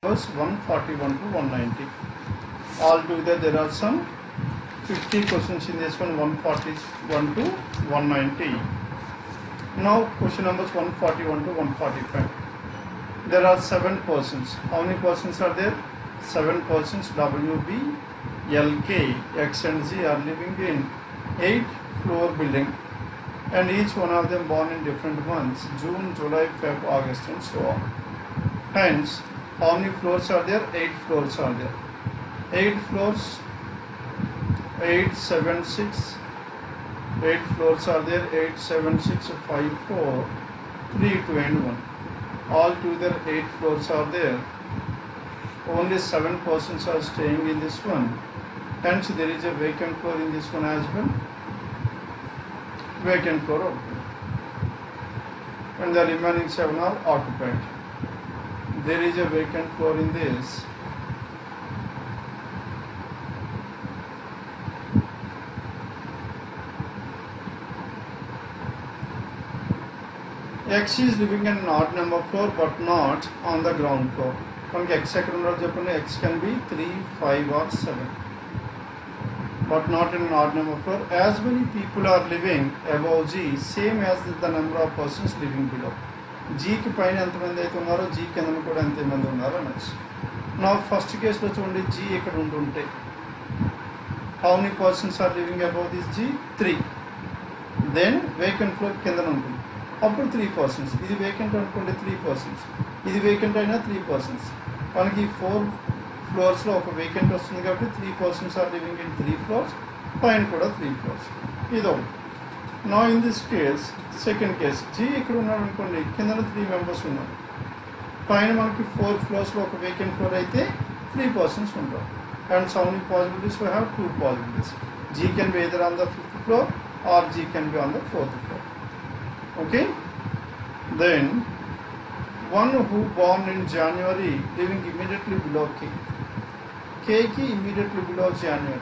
was 141 to 190. Altogether there are some 50 questions in this one, 141 to 190. Now question numbers 141 to 145. There are 7 persons. How many persons are there? 7 persons. W, B, L, K, X and Z are living in 8-floor building, and each one of them born in different months: June, July, Feb, August and so on. Hence, how many floors are there? 8 floors are there. 8 floors, 8, 7, 6. 8 floors are there. 8, 7, 6, 5, 4, 3, 2 and 1. Altogether 8 floors are there. Only 7 persons are staying in this one. Hence there is a vacant floor in this one as well. Vacant floor open. And the remaining 7 are occupied. There is a vacant floor in this. X is living in an odd number floor but not on the ground floor. X X can be 3, 5 or 7, but not in an odd number floor. As many people are living above G, same as the number of persons living below. G ki paina entamandi aithe unnaro, G kindana kuda ante mandi unnaru anachchu. Now first case lo chudandi, G ikkada untunte how many persons are living above this G? 3. Then vacant floor kindana untundi, appudu 3 persons. Idi vacant anukondi 3 persons, idi vacant aina 3 persons. Manaki 4 floors lo oka vacant vastundi kabatti 3 persons are living in 3 floors, paina kuda 3 floors. Ido. Now in this case, second case, G ikkada unnaru anukondi, kindana 3 members unnaru, paina manaki 4 floors lo oka vacant floor aithe 3 persons unnaru. And so many possibilities? We have 2 possibilities. G can be either on the 5th floor or G can be on the 4th floor. Okay? Then one who born in January living immediately below K. K ki immediately below January.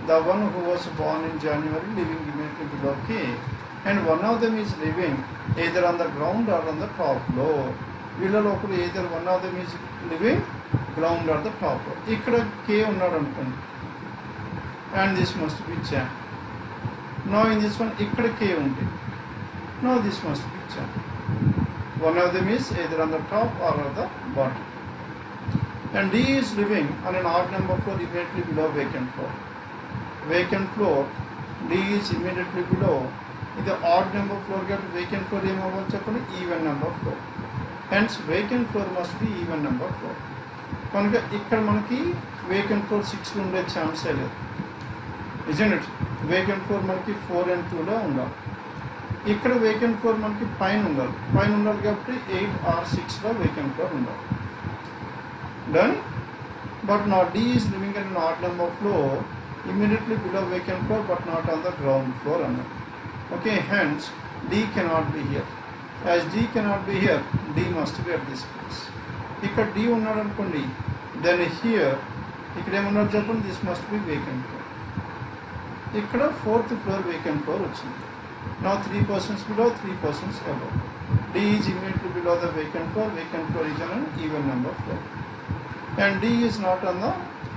The one who was born in January living immediately below K, and one of them is living either on the ground or on the top floor. Either one of them is living ground or the top floor. Ikkada K unnadu anukondi, and this must be Jan. Now in this one ikkada K undi. Now this must be Jan. One of them is either on the top or on the bottom. And D is living on an odd number floor immediately below vacant floor. Vacant floor, D is immediately below. In the odd number floor get vacant floor even number floor. Hence vacant floor must be even number floor. Kanaka ikkada manaki vacant floor 6 unde chance లేదు, isn't it? Vacant floor manaki 4 and 2 లో ఉండాలి. ఇక్కడ vacant floor మనకి పైన ఉండాలి కాబట్టి 8 or 6 లో vacant floor ఉండాలి. Done? But now D is living in an odd number floor immediately below vacant floor but not on the ground floor. Okay, hence D cannot be here. As D cannot be here, D must be at this place. Ikkada D unnadu anukondi, then here ikkada em unnadu cheppandi, this must be vacant floor. Ikkada 4th floor vacant floor ochindi. Now 3 persons below, 3 persons above. D is immediately below the vacant floor. Vacant floor is on an even number floor. And D is not on the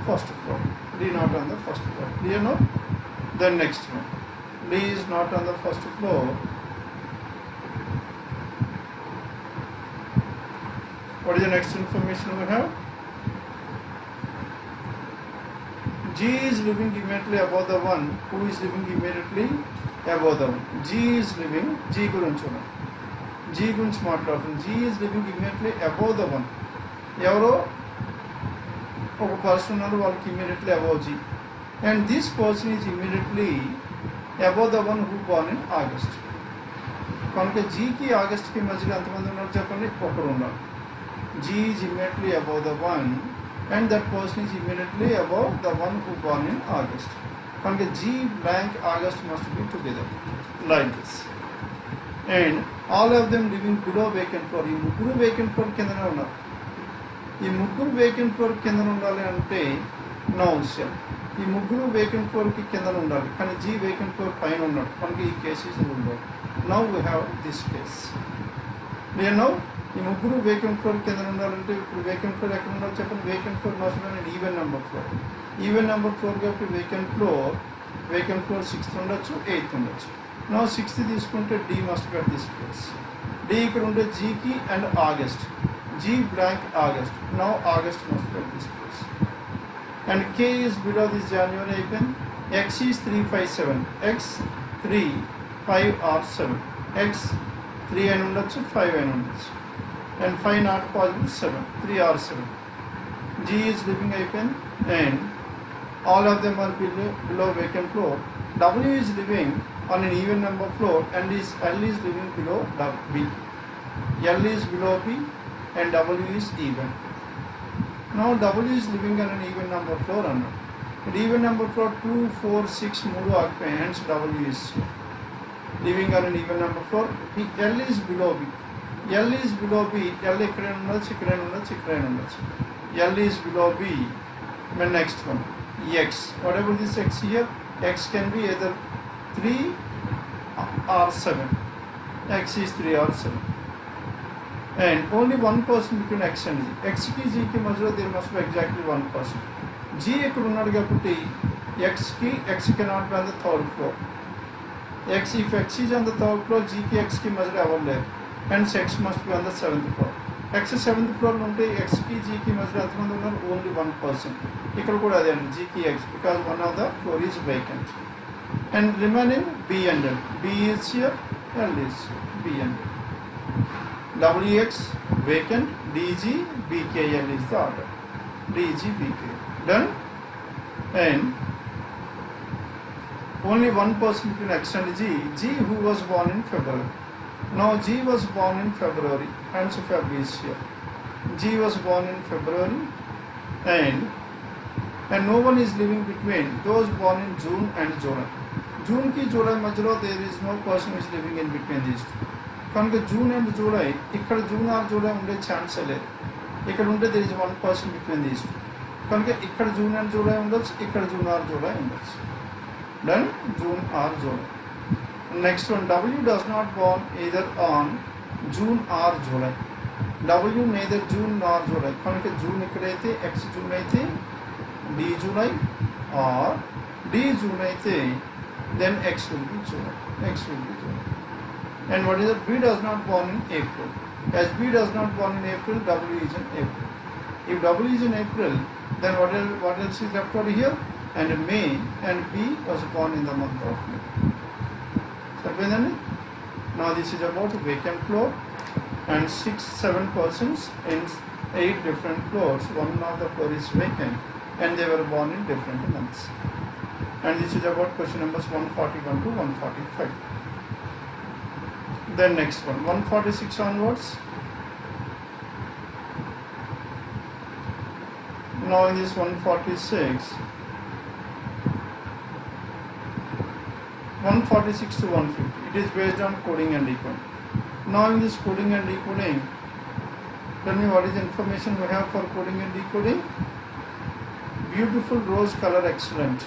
first floor. D not on the first floor. Clear now? Then next one. D is not on the first floor. What is the next information we have? G is living immediately above the one who is living immediately above the one. G is living, G gurinchi మాట్లాడుతుంది. G is living immediately above the one. ఎవరో ఒక person ఉన్నారు, వాళ్ళకి immediately above G, and this person is immediately above the one who born in August. కనుక G కి August కి మధ్యలో ఎంతమంది ఉన్నారు చెప్పండి? ఒకరు ఉన్నారు. G is immediately above the one, and that person is immediately above the one who born in August. Kanga G blank August must be together like this, and all of them living below vacant floor. ఈ ముగ్గురు vacant floor కిందనే ఉన్నారు. ఈ ముగ్గురు vacant floor కిందన ఉండాలి అంటే no విషయం. ఈ ముగ్గురు vacant floor కి కిందన ఉండాలి, కానీ G vacant floor పైన ఉన్నాడు కనుక ఈ case is ruled out. Now we have this case. నేను ఈ ముగ్గురు వేకెంట్ ఫ్లోర్ కింద ఉండాలంటే ఇప్పుడు వేకెంట్ ఫ్లోర్ ఎక్కడ ఉండాలో చెప్పండి. Vacant floor must be an even number floor. Even number floor కాబట్టి వేకెంట్ ఫ్లోర్ 6th ఉండొచ్చు, 8th ఉండొచ్చు. నా 6th తీసుకుంటే D must be at this place. D ఇక్కడ ఉంటే జీకి and August. G blank August. Now August must be at this place. And K is below this January అయిపోయింది. X is 357. X 3, 5 or 7. X 3 అయిన ఉండొచ్చు, 5 అయిన ఉండొచ్చు. And 5 not possible, 7, 3 or 7. G is living అయిపోయింది. And all of them are below vacant floor. W is living on an even number floor and L is living below B. L is below B and W is even. Now W is living on an even number floor. An even number floor 2, 4, 6 మూడు ఆక్యుపాయి, hence W is living on an even number floor. L is below B. L is below B. L ఎక్కడైనా ఉండొచ్చు, ఇక్కడైనా ఉండొచ్చు, ఇక్కడైనా ఉండొచ్చు. L is below B. The next one, X. Whatever this X here, X can be either 3 or 7. X is 3 or 7. And only one person between X and G. X ki G ki majlo there must be exactly one person. G ekkada unnadu kabatti X cannot be on the 3rd floor. If X is on the 3rd floor, G ki X ki majlo avaru ledu. Hence X must be on the 7th floor. X 7th floor ఉంటే X కి G కి మధ్య ఎంతమంది ఉన్నారు? Only 1 person. ఇక్కడ కూడా అదే అండి, G కి X, because one of the floor is vacant. And remaining B and L. B is here, L is B and L. WX vacant, DG, BKL is the order. DG, BKL. Done? And only one person between X and G who was born in February. Now G was born in February, hence Feb is here. G was born in February and no one is living between those born in June and July. June ki July majlo there is no person who is living in between these two. Kanka June and July, ikkada June or July unde chance లేదు. ఇక్కడ ఉంటే there is one person between these two. Kanka ikkada June and July ఉండొచ్చు, ikkada June or July ఉండొచ్చు. Done? June or July. Next one, W does not born either on June or July. W neither June nor July. Kanka June ikkadaithe, X June aithe, D July, or D June aithe, then X will be July. X will be July. And what is it? B does not born in April. As B does not born in April, W is in April. If W is in April, then what else is left over here? And May, and B was born in the month of May. Now this is about vacant floor and 6-7 persons in 8 different floors. One of the floor is vacant and they were born in different months. And this is about question numbers 141 to 145. Then next one, 146 onwards. Now in this 146 to 150, it is based on coding and decoding. Now in this coding and decoding, tell me what is the information we have for coding and decoding. Beautiful, rose color, excellent.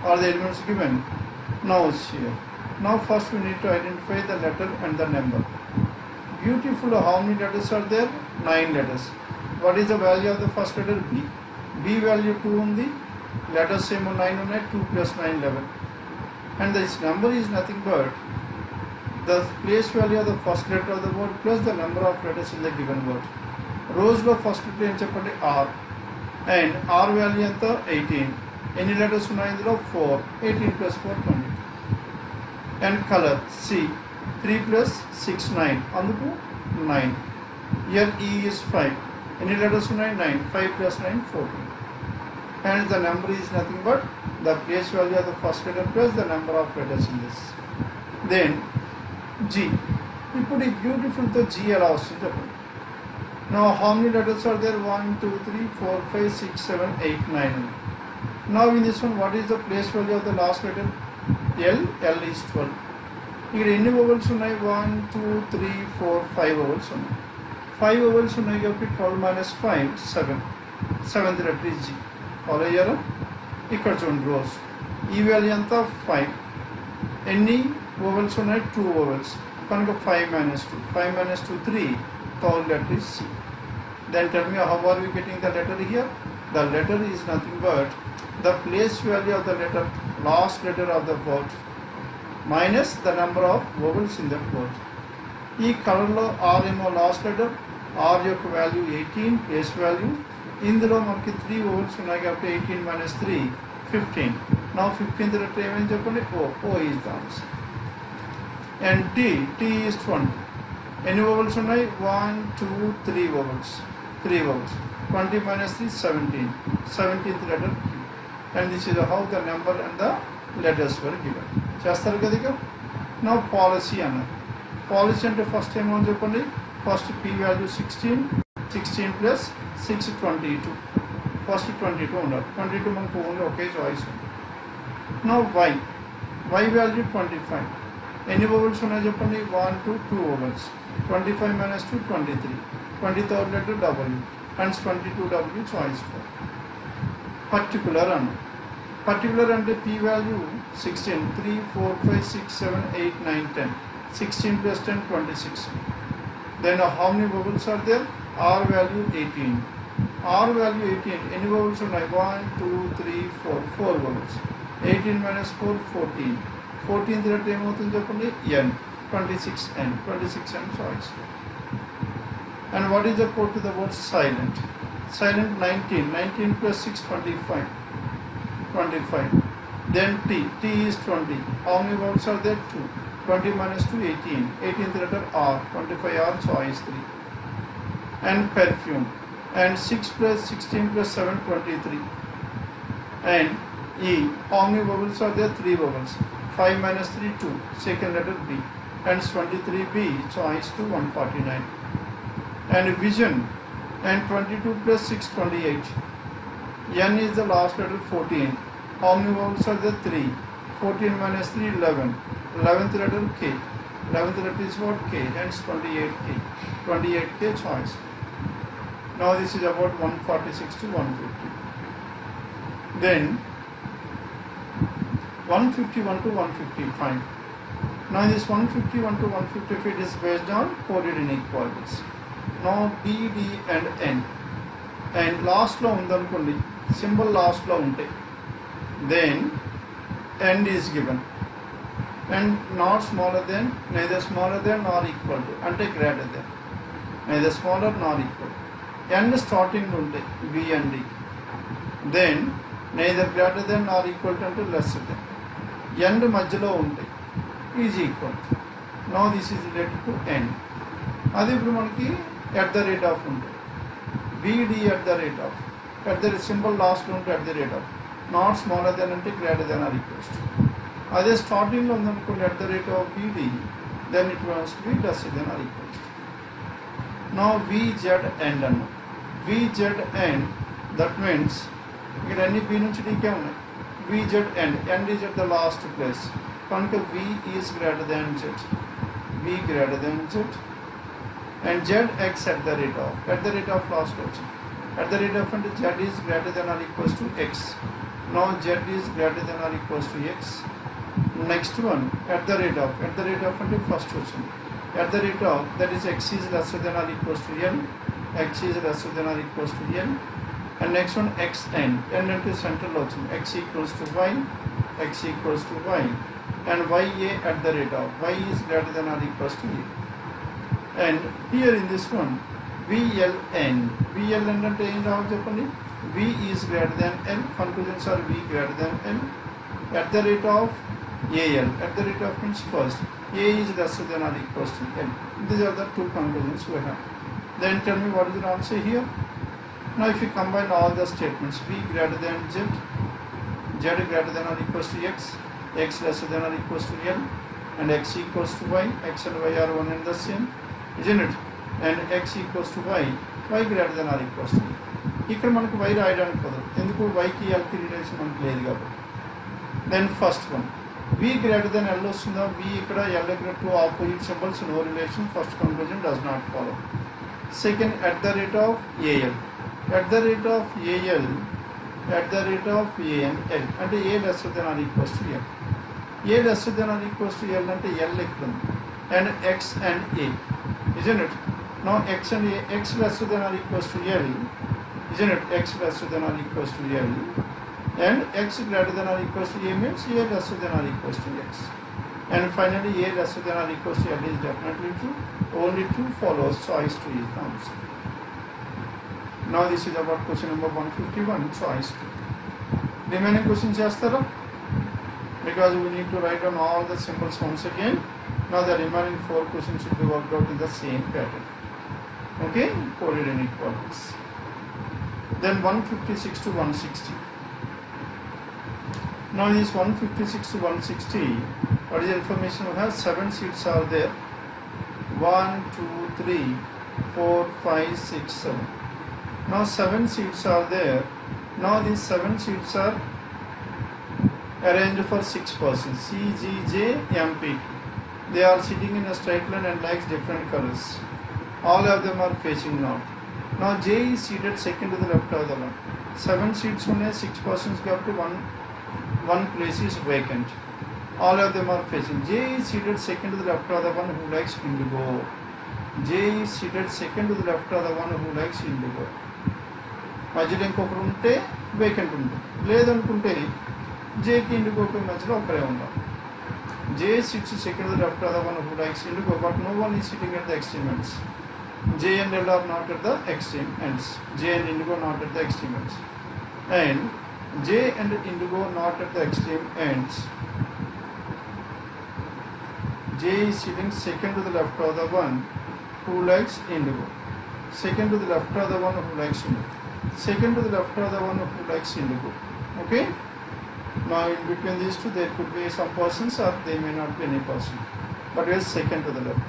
Are the elements given? Now it's here. Now first we need to identify the letter and the number. Beautiful, how many letters are there? 9 letters. What is the value of the first letter? B. B value 2 undi. Letters same 9 unnai, 2 plus 9, 11. And this number is nothing but the place value of the first letter of the word plus the number of letters in the given word. Rose lo first letter em cheppandi? R. And R value anta 18. Any letters unnai indulo? 4. 18 plus 4, 22. And color C. 3 plus 6, 9. Anduku 9. Here E is 5. Any letters unnai? 9. 5 plus 9, 14. And the number is nothing but the place value of the first letter plus the number of letters in this. Then G. We put a beautiful to G allows to Japan. Now how many letters are there? 1, 2, 3, 4, 5, 6, 7, 8, 9. Now in this one, what is the place value of the last letter? L. L is 12. Here any vowels unnai? 1, 2, 3, 4, 5 vowels unnai. 5 vowels unnai kabatti 12 minus 5, 7. 7th letter is G. Follow here. ఇక్కడ చూడండి rose. ఈ value అంతా 5. ఎన్ని vowels ఉన్నాయి? 2 vowels. కనుక 5 minus 2. 5 minus 2, 3. Third letter is C. Then tell me how are we getting the letter here? The letter is nothing but the place value of the letter, last letter of the word minus the number of vowels in that word. ఈ కలర్లో are ఏమో last letter, are యొక్క value 18 place value. ఇందులో మనకి 3 vowels ఉన్నాయి కాబట్టి 18 minus 3, 15. నా 15th letter ఏమని చెప్పండి? O is the answer. And T is 20. ఎన్ని vowels ఉన్నాయి? 1, 2, 3 vowels. 3 vowels. 20 minus 3, 17. 17th letter. And this is how the number and the letters were given. చేస్తారు కదా ఇక. నా పాలసీ అన్నారు. పాలసీ అంటే ఫస్ట్ ఏమని చెప్పండి? First P value 16, 16 plus 6, 22. First 22 ఉండాలి. 22 మనకు ఓన్లీ ఒకే చాయిస్ ఉంది. నా వై వాల్యూ 25. ఎన్ని vowels ఉన్నాయి చెప్పండి? 1, 2, 2 vowels. 25 minus 2, 23. 23rd letter W. Hence 22W choice for. Particular అన్న. Particular అంటే P value 16. 3, 4, 5, 6, 7, 8, 9, 10. 16 plus 10, 26. Then how many vowels are there? R value 18. R value 18. Any vowels ఉన్నాయి? 1, 2, 3, 4. 4 vowels. 18 minus 4, 14. 14th letter ఏమవుతుంది చెప్పండి? N. 26N. 26N choice. And what is the code to the word silent? Silent 19. 19 plus 6, 25. 25. Then T is 20. How many vowels are there? 2. 20 minus 2, 18. 18th letter R. 25R choice 3. And perfume. And 6 plus 16 plus 7, 23. And E. How many vowels are there? 3 vowels. 5 minus 3, 2. Second letter B. Hence 23B choice to 149. And vision. And 22 plus 6, 28. N is the last letter, 14. How many vowels are there? 3. 14 minus 3, 11. 11th letter K. 11th letter is what? K. Hence 28K. 28K choice. Now this is about 146 to 150. Then 151 to 155. Now this 151 to 150 it is based on coded inequalities. Now B, D and N. And last లో ఉందనుకోండి, symbol last లో ఉంటే then end is given. And not smaller than, neither smaller than nor equal to, అంటే greater than. Neither smaller nor equal. End starting లో ఉంటే B and D. Then neither greater than nor equal to అంటే lesser than. End మధ్యలో ఉంటే is equal to. Now this is related to end. అది ఇప్పుడు మనకి at the rate of ఉంటుంది. BD at the rate of. At the symbol last ఉంటే at the rate of. Not smaller than అంటే greater than or equal to. అదే స్టార్టింగ్లో ఉందనుకోండి at the rate of BD, then it must be lesser than or equal to. Now VZ end అన్న. VZ end, that means ఇక్కడ అన్ని B నుంచి Dకే ఉన్నాయి. VZ end is at the last place. కనుక V is greater than Z. V greater than Z. And ZX at the rate of last question. At the rate of and Z is greater than or equals to X. Now Z is greater than or equals to X. Next one, at the rate of and first question. At the rate of, that is X is lesser than or equals to N. X is lesser than or equals to N. And next one, XN. N into central option. X equals to Y. X equals to Y. And YA at the rate of. Y is greater than or equals to A. And here in this one, VLN. VLN అంటే ఏం రావాలి చెప్పండి? V is greater than L. Conclusions are V greater than L. At the rate of AL. At the rate of means first. A is lesser than or equals to L. These are the two conclusions we have. Then tell me what is the answer here? Now if you combine all the statements, V greater than Z, Z greater than or equals to X, X lesser than or equals to L, and X equals to Y, X and Y are one and the same, isn't it? And X equals to Y, Y greater than or equals to E. ఇక్కడ మనకు Y రాయడానికి కుదరదు, ఎందుకు Yకి Lకి relation మనకు లేదు కాబట్టి. Then first one, V greater than L వస్తుందా? V ఇక్కడ L దగ్గర two opposite symbols, no relation, first conclusion does not follow. Second, at the rate of AL. At the rate of AL, at the rate of AN, L. అంటే A lesser than or equals to L. A lesser than or equals to L అంటే L ఇక్కడ ఉంది. and X and A, isn't it? Now X and A, X lesser than or equals to L, isn't it? X lesser than or equals to L, and X greater than or equals to A means A lesser than or equals to X. And finally A lesser than or equals to L is definitely true. Only true follows, choice 2 is the answer. Now this is about question number 151, choice 2. Remaining questions chestara? Because we need to write down all the symbols once again. Now the remaining 4 questions should be worked out in the same pattern. Okay, coded inequalities. Then 156 to 160. Now this 156 to 160, what is the information we have? 7 seats are there. 1, 2, 3, 4, 5, 6, 7. Now 7 seats are there. Now these 7 seats are arranged for 6 persons. C, G, J, M, P. They are sitting in a straight line and likes different colors. All of them are facing north. Now J is seated second to the left of the line. 7 seats on 6 persons go up to one place is vacant. All of them are facing. J is seated second to the left of the one who likes indigo. J is seated second to the left of the one who likes indigo. మధ్యలో ఇంకొకరు ఉంటే vacant ఉంటుంది. లేదనుకుంటే జేకి ఇండిగోకి మధ్యలో ఒకరే ఉండాలి. J sits second to the left of the one who likes indigo, but no one is sitting at the extreme ends. J and L are not at the extreme ends. J and indigo not at the extreme ends. And J and indigo not at the extreme ends. J is sitting second to the left of the one who likes indigo. Second to the left of the one who likes indigo. Second to the left of the one who likes indigo. Okay? Now in between these two there could be some persons or there may not be any person. But we are second to the left.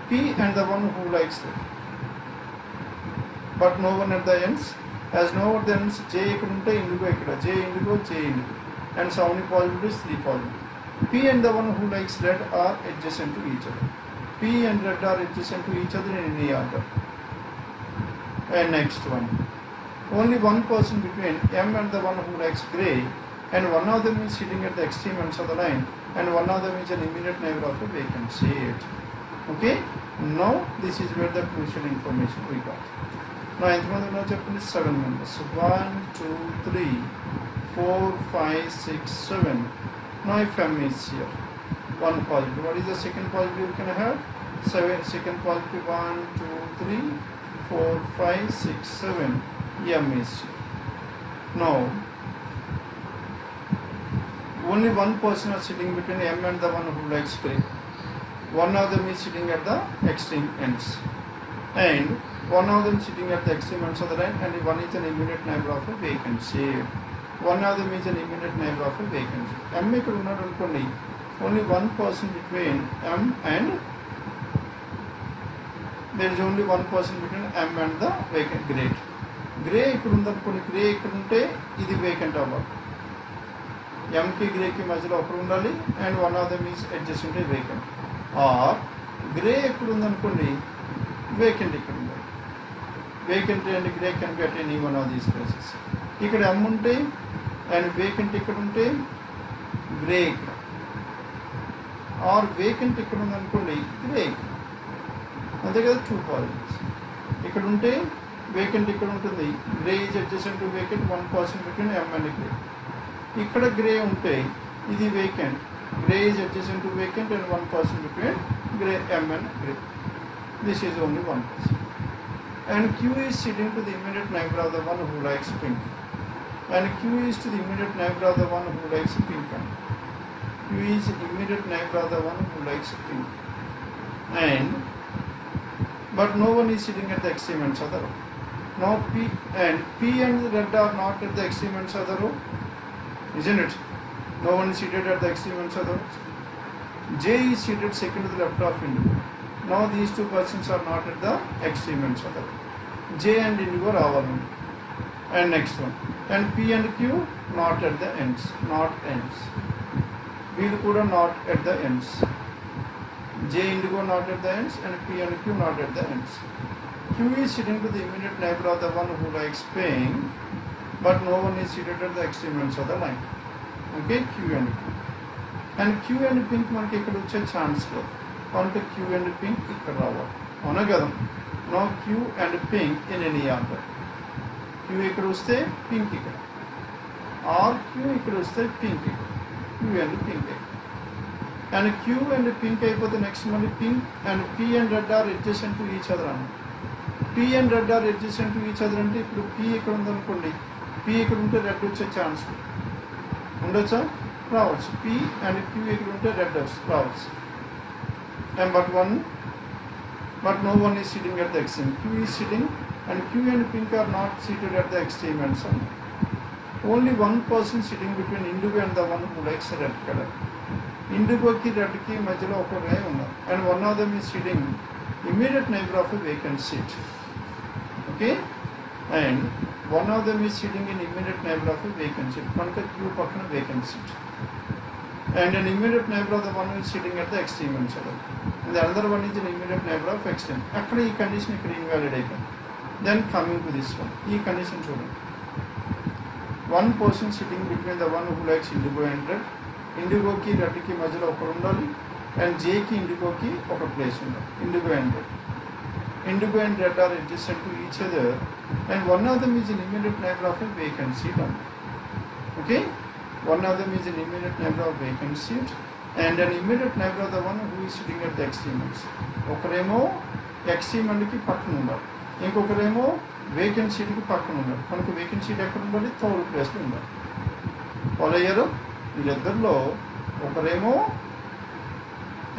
P and the one who likes it. But no one at the ends. As no one at the ends, J ikkada indigo ikkada. J indigo, J indigo. And so many possibilities? 3 possibilities. P and the one who likes red are adjacent to each other. P and red are adjacent to each other in any order. And next one. Only one person between M and the one who likes grey, and one of them is sitting at the extreme ends of the line, and one of them is an immediate neighbor of a vacant seat. Okay? Now this is where the crucial information we got. Now enthmandi unnaru cheppandi? 7 members. 1, 2, 3, 4, 5, 6, 7. Now if M is here, one positive. What is the second positive you can have? 7. Second positive 1, 2, 3, 4, 5, 6, 7. M is here. Now only one person is sitting between M and the one who likes grey. One of them is sitting at the extreme ends, and one of them sitting at the extreme ends of the line, and one is an immediate neighbor of a vacant seat. One of them is an immediate neighbor of a vacant seat. M ikkada unnadu anukondi, only one person between M and there is only one person between M and the vacant grey. Grey ikkada undanukondi, grey ikkada unte idi vacant avvali. M ki grey ki మధ్యలో ఒకరు ఉండాలి, and one of them is adjacent to vacant. Or grey ekkada undanukondi, vacant ikkada ఉండాలి. Vacant and grey can be at any one of these places. ఇక్కడ M ఉంటే and vacant ఇక్కడ ఉంటే grey ఇక్కడ. Or vacant ఇక్కడ ఉందనుకోండి, grey ఇక్కడ. అంతే కదా, 2 possibilities. ఇక్కడ ఉంటే vacant ఇక్కడ ఉంటుంది, grey is adjacent to vacant, one person between M and grey. ఇక్కడ grey ఉంటే ఇది vacant, grey is adjacent to vacant and one person between grey M and grey. This is only one person. And Q is sitting to the immediate neighbor of the one who likes pink. And Q is to the immediate neighbor of the one who likes pink. Q is immediate neighbor of the one who likes pink. And but no one is sitting at the extreme ends of the row. Now P and red are not at the extreme ends of the row, isn't it? No one is seated at the extreme ends of the row. J is seated second to the left of indigo. Now these two persons are not at the extreme ends of the row. J and indigo are our one. And next one. And P and Q not at the ends. Not ends. We'll put a not at the ends. J indigo not at the ends and P and Q not at the ends. Q is sitting to the immediate neighbor of the one who likes pink, but no one is seated at the extreme ends of the line. Okay, Q and Q. And Q and pink మనకి ఇక్కడ వచ్చే chance లేదు. కనుక queue and pink ఇక్కడ రావాలి, అవునా కదా. No Q and pink in any order. Q ఇక్కడ వస్తే పింక్ ఇక్కడ, ఆర్ క్యూ ఇక్కడ వస్తే పింక్ ఇక్కడ, క్యూ అండ్ పింక్ ఇక్కడ. అండ్ క్యూ అండ్ పింక్ అయిపోతే నెక్స్ట్ మళ్ళీ pink and P and red are adjacent to each other అన్న. P and red are adjacent to each other అంటే ఇప్పుడు పీ ఇక్కడ ఉందనుకోండి, పీ ఇక్కడ ఉంటే రెడ్ వచ్చే ఛాన్స్ ఉండొచ్చా, రావచ్చు. పీ అండ్ క్యూ ఇక్కడ ఉంటే రెడ్ రావచ్చు. And but no one is sitting at the extreme. Q is sitting and Q and pink are not seated at the extreme and so on. Only one person sitting between indigo and the one who likes red color. Indigo ki red ki majhlo oka guy unnadu and one of them is sitting immediate neighbor of a vacant seat. Okay, and one of them is sitting in immediate neighbor of a vacant seat. Manka Q pakkana vacant seat. And an immediate neighbor of the one who is sitting at the extreme and so on. And the other one is an immediate neighbor of extreme. Akkada ee condition ikkada invalid ayipindi. Then coming to this one, ee condition chudandi. One person sitting between the one who likes indigo and red. Indigo ki red ki majhlo okadu undali and J ki indigo ki oka place undali. Indigo and red. Indigo and red are adjacent to each other and one of them is an immediate neighbor of a vacant seat. Okay? One of them is an immediate neighbor of vacant seat and an immediate neighbor of the one who is sitting at the extreme ends. Okaremo extreme end ki pakkana undali, inkokaremo vacant seat ki pakkana undali. Kanaku vacant seat ekkada undali, third place lo undali. Follow ayyaru? వీళ్ళిద్దరిలో ఒకరేమో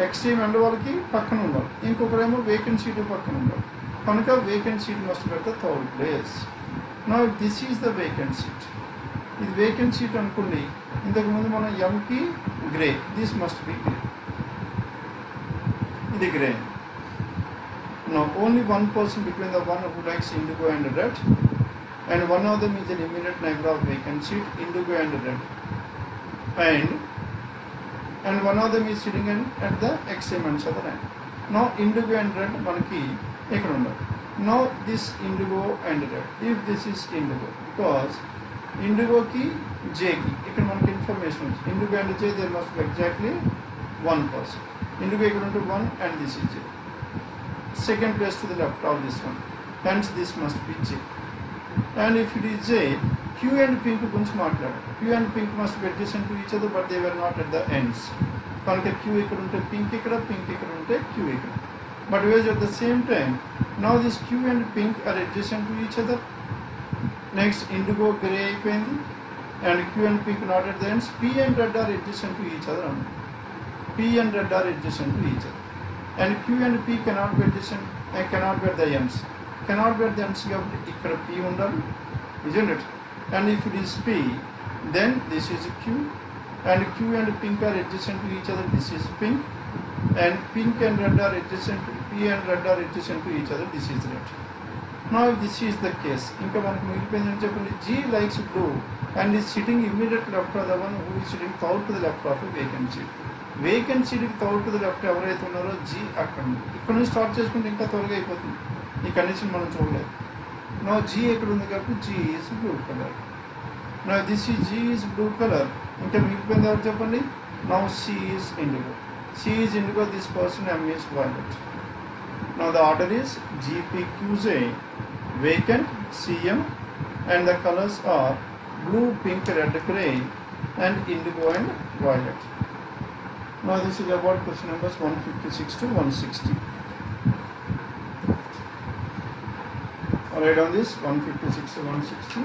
extreme end వాళ్ళకి పక్కన ఉండాలి, ఇంకొకరేమో vacant seat పక్కన ఉండాలి. కనుక vacant seat must పెడితే third place. Now this is the vacant seat. ఇది వేకెంట్ సీట్ అనుకోండి, ఇంతకుముందు మనం ఎంకి grey, this must be grey, ఇది grey. No only one person between the one who likes indigo and red and one of them is an immediate neighbor of vacant seat, indigo and red. And one of them is sitting at the extreme ends of the line. Now indigo and red manaki ekkada undaru. Now this indigo and red, if this is indigo, because indigo ki J ki ikkada manaki information is indigo and J, there must be exactly one person. Indigo ikkada unte 1 and this is J. Second place to the left of this one, hence this must be J. And if it is J, Q and pink గురించి మాట్లాడారు. Q and pink must be adjacent to each other, but they were not at the ends. కనుక Q ఇక్కడ ఉంటే pink ఇక్కడ, pink ఇక్కడ ఉంటే Q ఇక్కడ. But whereas at the same time, now this Q and pink are adjacent to each other. Next indigo grey అయిపోయింది and Q and pink not at the ends. P and red are adjacent to each other. P and red are adjacent to each other. And Q and P cannot be adjacent, cannot be at the ends. Cannot be at the ends కాబట్టి ఇక్కడ P ఉండాలి, isn't it? And if it is P, then this is Q and Q and pink are adjacent to each other, this is pink, and pink and red are adjacent to P and red are adjacent to each other, this is red. Now if this is the case, ఇంకా మనకు మిగిలిపోయిందని చెప్పండి, G likes blue and is sitting immediately left of the one who is sitting third to the left of a vacant seat. Vacant seat కి third to the left ఎవరైతే ఉన్నారో G అక్కడ ఉంది. ఇక్కడ నుంచి స్టార్ట్ చేసుకుంటే ఇంకా త్వరగా అయిపోతుంది, ఈ కండిషన్ మనం చూడలేదు. Now G ఎక్కడ ఉంది కాబట్టి G is blue color. Now this is G is blue color. ఇంకా మిగిలిపోయింది ఎవరు చెప్పండి? Now C is indigo. C is indigo, this person M is violet. Now the order is GPQJ, vacant, CM, and the colors are blue, pink, red, grey, and indigo and violet. Now this is about question numbers 156 to 160. Write on this 156 to 160.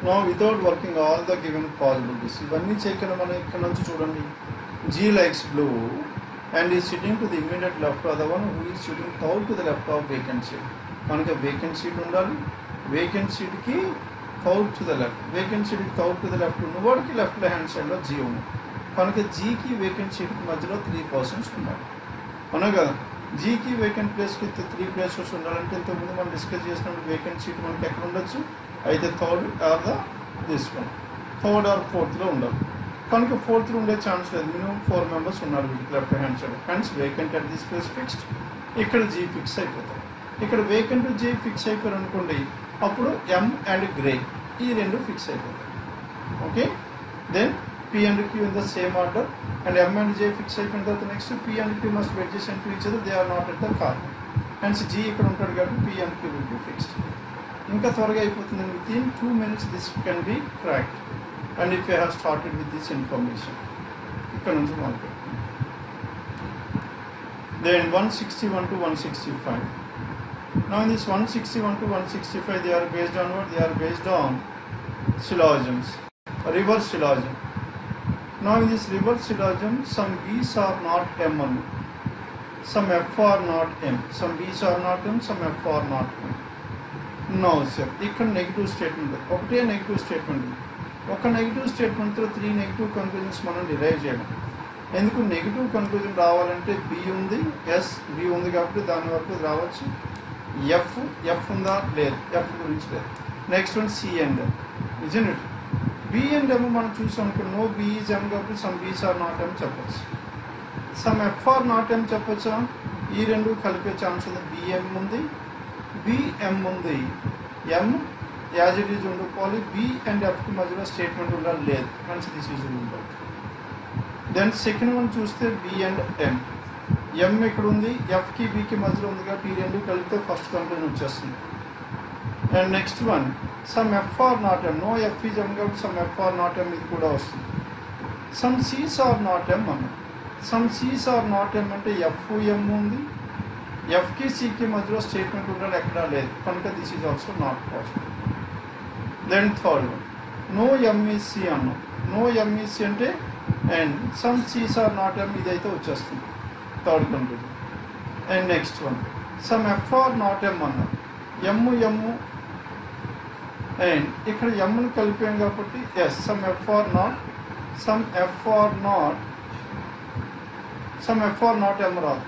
Now without working all the given possibilities, ఇవన్నీ చేయకుండా మనం ఇక్కడ నుంచి చూడండి, G likes blue and is sitting to the immediate left of the one who is sitting third to the left of vacant seat. కనుక vacant seat ఉండాలి, vacant seat కి third to the left, vacant seat కి third to the left ఉన్నవాడికి left hand side లో G ఉంది. కనుక G కి vacant seat కి మధ్యలో 3 persons ఉన్నారు, అవునా కదా. జీకి వేకెంట్ ప్లేస్కి 3 ప్లేసెస్ ఉండాలంటే ఇంతకుముందు మనం డిస్కస్ చేసినప్పుడు వేకెంట్ సీట్ మనకి ఎక్కడ ఉండొచ్చు, అయితే third or this one, third or ఫోర్త్లో ఉండాలి. కనుక ఫోర్త్లో ఉండే ఛాన్స్ లేదు, మినిమం 4 మెంబర్స్ ఉన్నారు వీటికి left hand side. Hence vacant at this place fixed. ఇక్కడ జీ ఫిక్స్ అయిపోతాయి. ఇక్కడ వేకెంట్ జే ఫిక్స్ అయిపోయారు అనుకోండి, అప్పుడు ఎం అండ్ గ్రే ఈ రెండు ఫిక్స్ అయిపోతాయి. Okay, then P and Q in the same order, and M and J fix అయిపోయిన తర్వాత next P and Q must be adjacent to each other, they are not at the corner. Hence G ఇక్కడ ఉంటాడు కాబట్టి P and Q will be fixed. ఇంకా త్వరగా అయిపోతుంది. Within 2 minutes this can be cracked, and if you have started with this information, ఇక్కడ నుంచి మొదలు. Then 161 to 165. Now in this 161 to 165 they are based on what? They are based on syllogisms, reverse syllogism. Now in this reverse syllogism, some B's are not M, some F are not M, some B's are not M, some F are not M. No sir, ఇక్కడ negative statement, ఒకటే negative statement. ఒక negative స్టేట్మెంట్తో 3 negative conclusions మనం derive చేయడం. ఎందుకు negative conclusion రావాలంటే B ఉంది, S B ఉంది కాబట్టి దాని వరకు రావచ్చు. ఎఫ్ ఉందా లేదు, ఎఫ్ గురించి లేదు. Next one C and M, isn't it. B and M మనం చూసాం అనుకో, నో బి ఈజ్ ఎమ్ కాబట్టి some Bs are not M చెప్పచ్చు, some F are not M చెప్పచ్చా. ఈ రెండు కలిపే ఛాన్స్ ఉంది. బిఎం ఉంది, బిఎం ఉంది, ఎం యాజ్ ఇట్ ఈజ్ ఉండిపోవాలి. బి అండ్ ఎఫ్కి మధ్యలో స్టేట్మెంట్ ఉండాలి, లేదు. Hence this is ruled. Then second one చూస్తే బి అండ్ ఎం, ఎం ఇక్కడ ఉంది, ఎఫ్కి బికి మధ్యలో ఉంది కాబట్టి ఈ రెండు కలిపితే ఫస్ట్ కంక్లూజన్ వచ్చేస్తుంది. And next one some F are not M, no F is M కాబట్టి some F are not M, ఇది కూడా వస్తుంది. Some Cs are not M అన్న, some Cs are not M అంటే ఎఫ్ ఎమ్ ఉంది, ఎఫ్కి సికి మధ్యలో స్టేట్మెంట్ ఉండాలి, ఎక్కడా లేదు. కనుక this is also not possible. Then third one no MEC అన్నాం, నో ఎంఈసి అంటే and some Cs are not M, ఇదైతే వచ్చేస్తుంది third conclusion. And next one some F are not M అన్నారు, ఎమ్ అండ్ ఇక్కడ ఎమ్ని కలిపాం కాబట్టి yes some F are not, some F are not, some F are not M రాదు,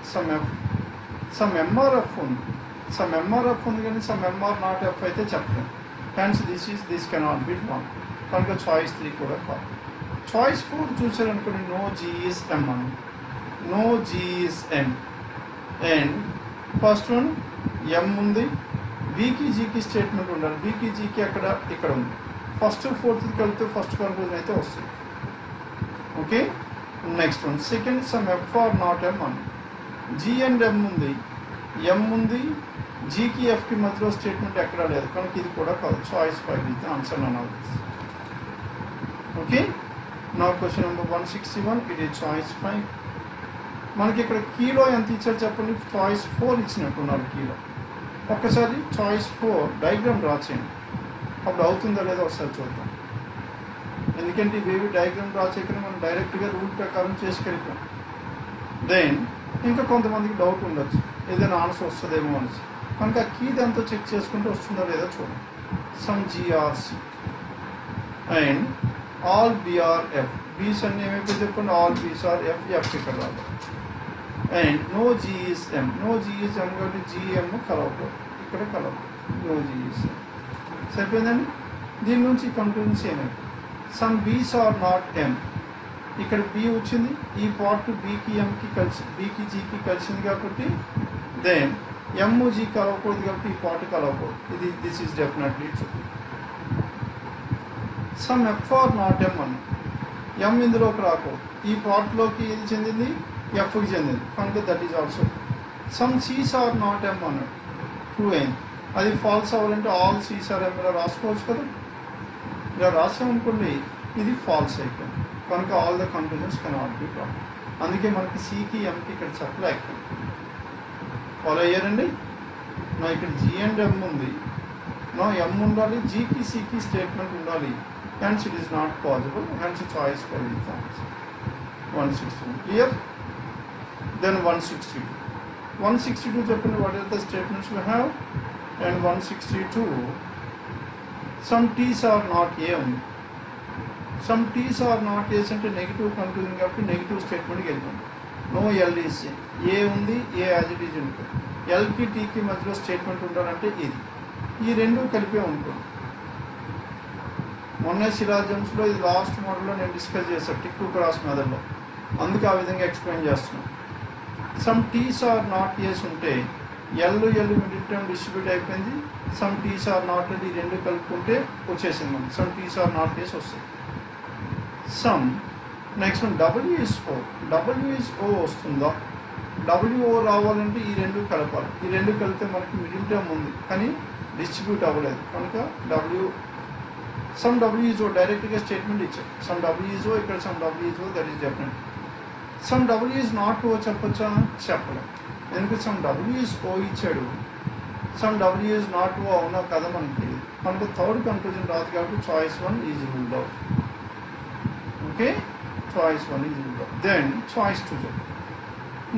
some M are F ఉంది, some M are F ఉంది కానీ సమ్ ఎంఆర్ నాట్ ఎఫ్ అయితే చెప్పలేం. Hence this cannot be wrong. కనుక చాయిస్ 3 కూడా కాదు. చాయిస్ 4 చూసారనుకోండి, నో జీ ఈస్ ఎమ్ అని, no G is M. And first one M ఉంది, బీకి జీకి స్టేట్మెంట్ ఉండాలి, బీకి జీకి అక్కడ ఇక్కడ ఉంది. ఫస్ట్ ఫోర్త్ కలిపితే ఫస్ట్ కన్క్లూజన్ అయితే వస్తుంది. Okay, next one second some F are not M అని, జీ అండ్ ఎమ్ ఉంది, ఎమ్ ఉంది, జీకి ఎఫ్కి మధ్యలో స్టేట్మెంట్ ఎక్కడా లేదు. కనుక ఇది కూడా కాదు. Choice 5 is the answer none of this. Okay, నా క్వశ్చన్ నెంబర్ 161, ఇది చాయిస్ 5. మనకి ఇక్కడ కీలో ఎంత ఇచ్చారు చెప్పండి, చాయిస్ 4 ఇచ్చినట్టున్నారు కీలో. ఒక్కసారి చాయిస్ 4 డయాగ్రామ్ డ్రా చేయండి, అప్పుడు అవుతుందా లేదో ఒకసారి చూద్దాం. ఎందుకంటే ఇవేవి డయాగ్రామ్ డ్రా చేయకుండా మనం డైరెక్ట్గా రూల్ ప్రకారం చేసుకెళ్ళిపోయాం. దెన్ ఇంకా కొంతమందికి డౌట్ ఉండొచ్చు, ఏదైనా ఆన్సర్ వస్తుందేమో అని. కనుక కీ దాంతో చెక్ చేసుకుంటూ వస్తుందో లేదో చూడండి. సమ్ జిఆర్సి అండ్ ఆల్ బిఆర్ఎఫ్, బీస్ అన్ని ఏమైతే చెప్పండి, all Bs are F, F ఇక్కడ రాదు. And no G is M, no G is M కాబట్టి జిఎమ్ కలవకూడదు, ఇక్కడ కలవకూడదు, నో జీ ఈస్ ఎమ్. సరిపోయిందండి. దీని నుంచి కంక్లూజన్స్ ఏమైంది, సమ్ బీస్ ఆర్ నాట్ ఎమ్, ఇక్కడ బి వచ్చింది, ఈ పార్ట్ బీకి ఎంకి కలిసి బీకి జీకి కలిసింది కాబట్టి దెన్ ఎమ్ జీ కలవకూడదు కాబట్టి ఈ పార్ట్ కలవకూడదు. ఇది this is definitely true. Some F are not M అన్న, ఎమ్ ఇందులోకి రాకూడదు, ఈ పార్ట్లోకి ఇది చెందింది, ఎఫ్కి చెందింది, కనుక that is also. Some Cs are not M అన్నాడు, ట్రూ అయింది. అది ఫాల్స్ అవ్వాలంటే ఆల్ సీస్ ఆర్ ఎమ్ ఇలా రాసుకోవచ్చు కదా. ఇలా రాసామనుకోండి ఇది ఫాల్స్ అయిపోయింది. కనుక all the conclusions cannot be wrong. అందుకే మనకి సికి ఎంకి ఇక్కడ చెప్పలేకపోయింది. ఫాలో అయ్యారండి. నా ఇక్కడ జీ అండ్ ఎమ్ ఉంది, నా ఎమ్ ఉండాలి, జీకి సికి స్టేట్మెంట్ ఉండాలి. Hence it is not possible. Hence choice 5 is the answer. 161 clear. Then 162. 162 చెప్పండి, what are the statements we have? And 162, some T's are not A ఉంది. Some T's are not A అంటే negative conclusion కాబట్టి negative స్టేట్మెంట్కి వెళ్ళిపోయింది. No L is ఏ ఉంది, ఏ as it is ఉంటుంది. ఎల్కి టీకి మధ్యలో స్టేట్మెంట్ ఉండాలంటే ఇది, ఈ రెండు కలిపే ఉంటుంది. మొన్న సిలాజిమ్స్లో ఇది లాస్ట్ మోడల్లో నేను డిస్కస్ చేశాను, టిక్ క్రాస్ మెథడ్లో, అందుకే ఆ విధంగా ఎక్స్ప్లెయిన్ చేస్తున్నాను. Some Ts are not As ఉంటే ఎల్ మిడిల్ టర్మ్ డిస్ట్రిబ్యూట్ అయిపోయింది. సమ్ టీస్ ఆర్ నాట్ ఈ రెండు కలుపుకుంటే వచ్చేసింది మనకి, some Ts are not As వస్తుంది. Some next W is O, W is O వస్తుందా? డబ్ల్యూఓ రావాలంటే ఈ రెండు కలపాలి. ఈ రెండు కలిపితే మనకి మిడిల్ టర్మ్ ఉంది కానీ డిస్ట్రిబ్యూట్ అవ్వలేదు కనుక సమ్ డబ్ల్యూ ఈజ్ ఓ డైరెక్ట్గా స్టేట్మెంట్ ఇచ్చారు. సమ్ డబ్ల్యూ ఈజ్ ఓ, ఇక్కడ some W is O, that is definite. Some W is not O చెప్పచ్చా? చెప్పలేం, ఎందుకంటే సమ్ డబ్ల్యూ ఈజ్ ఓ ఇచ్చాడు, some W is not O అవునా కదా మనకి తెలియదు కనుక థర్డ్ కన్క్లూజన్ రాదు కాబట్టి choice 1 is ruled out. Okay, choice 1 is ruled out. Then choice 2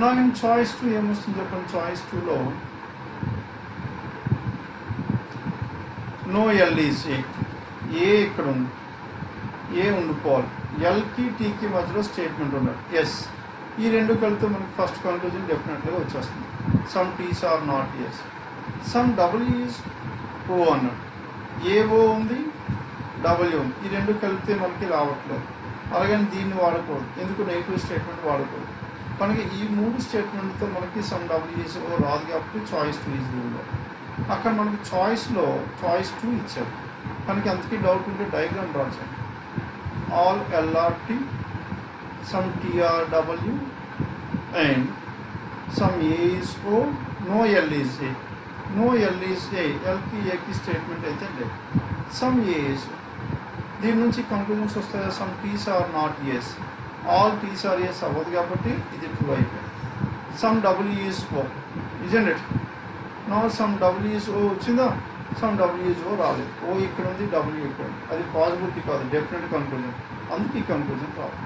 నా నేను చాయిస్ 2 ఏమొస్తుంది చెప్పండి. చాయిస్ 2లో నో ఎల్ ఈజ్ ఏ ఇక్కడ ఉంది, ఏ ఉండిపోవాలి, ఎల్కి టీకి మధ్యలో స్టేట్మెంట్ ఉండాలి. ఎస్, ఈ రెండు కలిపితే మనకి ఫస్ట్ కన్క్లూజన్ డెఫినెట్గా వచ్చేస్తుంది. Some Ts are not S. Some W is O అన్నాడు, ఏ ఓ ఉంది, డబ్ల్యూ ఉంది, ఈ రెండు కలిపితే మనకి రావట్లేదు. అలాగని దీన్ని వాడకూడదు, ఎందుకు నెగిటివ్ స్టేట్మెంట్ వాడకూడదు కనుక ఈ మూడు స్టేట్మెంట్తో మనకి సమ్ డబ్ల్యూ ఈజ్ ఓ రాదు కాబట్టి చాయిస్ 2 ఈజ్ రూల్లో. అక్కడ మనకి చాయిస్లో చాయిస్ 2 ఇచ్చారు కనుక అంతకీ డౌట్ ఉంటే డయాగ్రామ్ డ్రా చేయండి. All LRT, some TRW and some A is O, no L is A. No L is A, ఎల్కి ఏకి స్టేట్మెంట్ అయితే లేదు. సమ్ ఏ ఈజ్ ఓ, దీని నుంచి కన్క్లూజన్స్ వస్తాయి. Some Ts are not S, all Ts are S అవ్వదు కాబట్టి ఇది ట్రూ అయిపోయింది. Some W is O, isn't it? No some W is O వచ్చిందా? సమ్ డబ్ల్యూ ఈజ్ ఓ రాలేదు, ఓ ఇక్కడ ఉంది, డబ్ల్యూ ఇక్కడ ఉంది, అది పాసిబిలిటీ కాదు, డెఫినెట్ కన్క్లూజన్, అందుకే ఈ కన్క్లూజన్ రాదు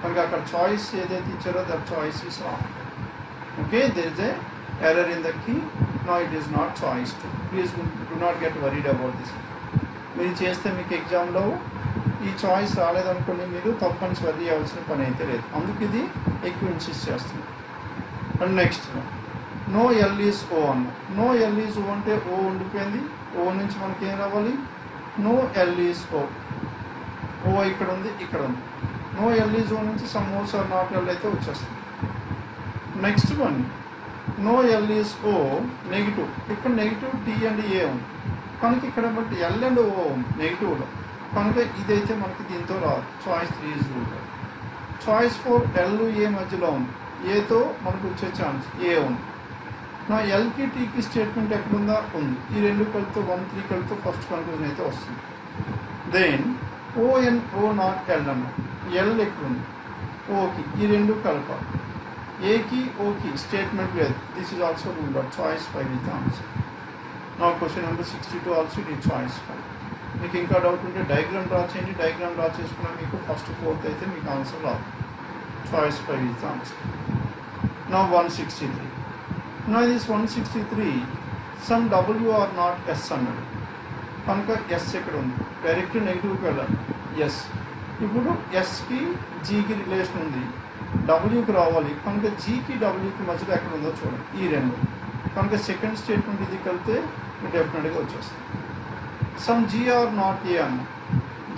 కనుక అక్కడ చాయిస్ ఏదైతే ఇచ్చారో that choice is wrong. Okay, there is a error in the key. No it is not choice 2. Please do not get worried about this. మీరు చేస్తే మీకు ఎగ్జామ్లో ఈ చాయిస్ రాలేదనుకోండి, మీరు తప్పనిసరి అవ్వాల్సిన పని అయితే లేదు, అందుకు ఇది ఎక్కువ ఇన్సిస్ట్ చేస్తుంది. And next no L is O అన్న. నో ఎల్ ఈజ్ ఓ అంటే ఓ ఉండిపోయింది, ఓ నుంచి మనకి ఏం రావాలి? నో ఎల్ ఈజ్ ఓ, ఓ ఇక్కడ ఉంది, ఇక్కడ ఉంది. నో ఎల్ ఈజ్ ఓ నుంచి సమ్ ఓస్ ఆర్ నాట్ ఎల్ అయితే వచ్చేస్తుంది. Next one no L is O negative, ఇక్కడ నెగిటివ్ టీ అండ్ ఏ ఉంది కనుక ఇక్కడ బట్ ఎల్ అండ్ ఓ ఉంది నెగిటివ్లో కనుక ఇదైతే మనకి దీంతో రాదు. Choice 3 is ruled out. Choice 4 L A మధ్యలో ఉంది, ఏతో మనకు వచ్చే ఛాన్స్ ఏ ఉంది. నా ఎల్కి టీకి స్టేట్మెంట్ ఎక్కడుందా? ఉంది, ఈ రెండు కలిపితే 1 3 కలిపితే ఫస్ట్ కన్క్లూజన్ అయితే వస్తుంది. Then on O not L అన్న, ఎల్ ఎక్కడుంది? ఓకి, ఈ రెండు కలపాలి. ఏకి ఓకి స్టేట్మెంట్ లేదు, this is also ruled out. Choice 5 is the answer. నా క్వశ్చన్ నెంబర్ 62 ఆల్సో ఇది చాయిస్ 5. మీకు ఇంకా డౌట్ ఉంటే డయాగ్రామ్ డ్రా చేయండి, డయాగ్రామ్ డ్రా చేసుకున్నా మీకు ఫస్ట్ 4th అయితే మీకు ఆన్సర్ రాదు. Choice 5 is the answer. నా 163. నా this 163 some W are not yes అన్నాడు కనుక ఎస్ ఎక్కడ ఉంది? డైరెక్ట్ నెగిటివ్కి వెళ్ళాలి. ఎస్, ఇప్పుడు ఎస్కి జీకి రిలేషన్ ఉంది, డబ్ల్యూకి రావాలి కనుక జీకి డబ్ల్యూకి మధ్యలో ఎక్కడ ఉందో చూడండి, ఈ రెండు కనుక సెకండ్ స్టేట్మెంట్ ఇది కలిపితే డెఫినెట్గా వచ్చేస్తుంది. Some G are not A అన్న.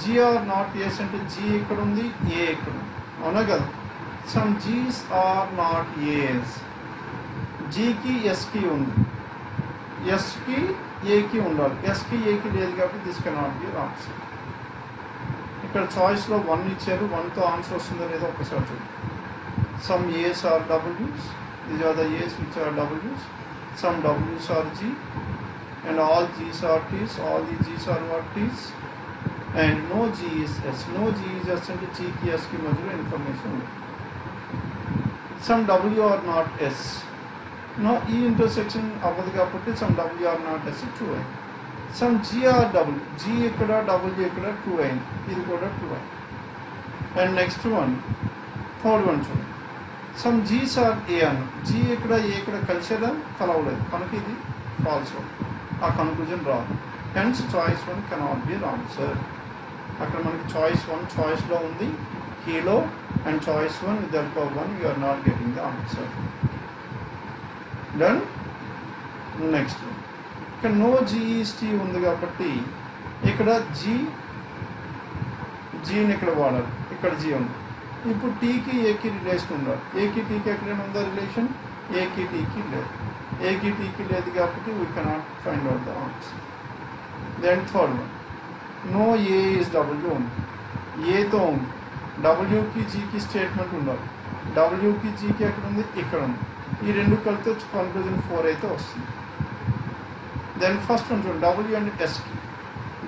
జీ ఆర్ నాట్ ఎస్ అంటే జీ ఇక్కడ ఉంది, ఏ ఇక్కడ ఉంది, అవునా కదా? Some Gs are not As, జీకి ఎస్కి ఉంది, ఎస్కి ఏకి ఉండాలి, ఎస్కి ఏకి లేదు కాబట్టి దిస్ కెనాట్ బి ఆన్సర్. ఇక్కడ చాయిస్లో 1 ఇచ్చారు, 1తో ఆన్సర్ వస్తుందో లేదో ఒకసారి చూడండి. Some ace are డబ్ల్యూస్, these are the ace which are డబ్ల్యూస్. Some W's are G and all G's are T's, all the G's are what T's and no G is S. No G is S అంటే G కి S కి మధ్యలో information ఉంది. Some W are not S. No, ఈ intersection అవ్వదు కాబట్టి some W are not S true అయింది. Some G are W, G ఇక్కడ W ఇక్కడ true అయింది, ఇది కూడా true అయింది. And next one, third one చూడండి. సమ్ జీస్ ఆర్ ఏ అన్న, జీ ఇక్కడ ఏ ఇక్కడ కలిసేదా? కలవలేదు కనుక ఇది ఫాల్స్, ఆ conclusion wrong. Hence choice 1 cannot be wrong sir. అక్కడ మనకి చాయిస్ 1 చాయిస్లో ఉంది, kilo, and choice 1 with the help of 1 you are not getting the answer. Done? Next one. ఇక్కడ no GEST ఉంది కాబట్టి ఇక్కడ జీని ఇక్కడ వాడాలి. ఇక్కడ G ఉంది. ఇప్పుడు టీకి ఏకి రిలేషన్ ఉండాలి. ఏకి టీకి ఎక్కడైనా ఉందా రిలేషన్? ఏకి టీకి లేదు. ఏకి టీకి లేదు కాబట్టి we cannot find out the answer. Then third one, no A is W ఉంది. ఏతో ఉంది. డబ్ల్యూకి జీకి స్టేట్మెంట్ ఉండాలి. డబ్ల్యూకి జీకి ఎక్కడ ఉంది? ఇక్కడ ఉంది. ఈ రెండు కలిపితే కన్క్లూజన్ 4 అయితే వస్తుంది. దెన్ ఫస్ట్ వన్ చూడండి, డబ్ల్యూ అండ్ ఎస్కి.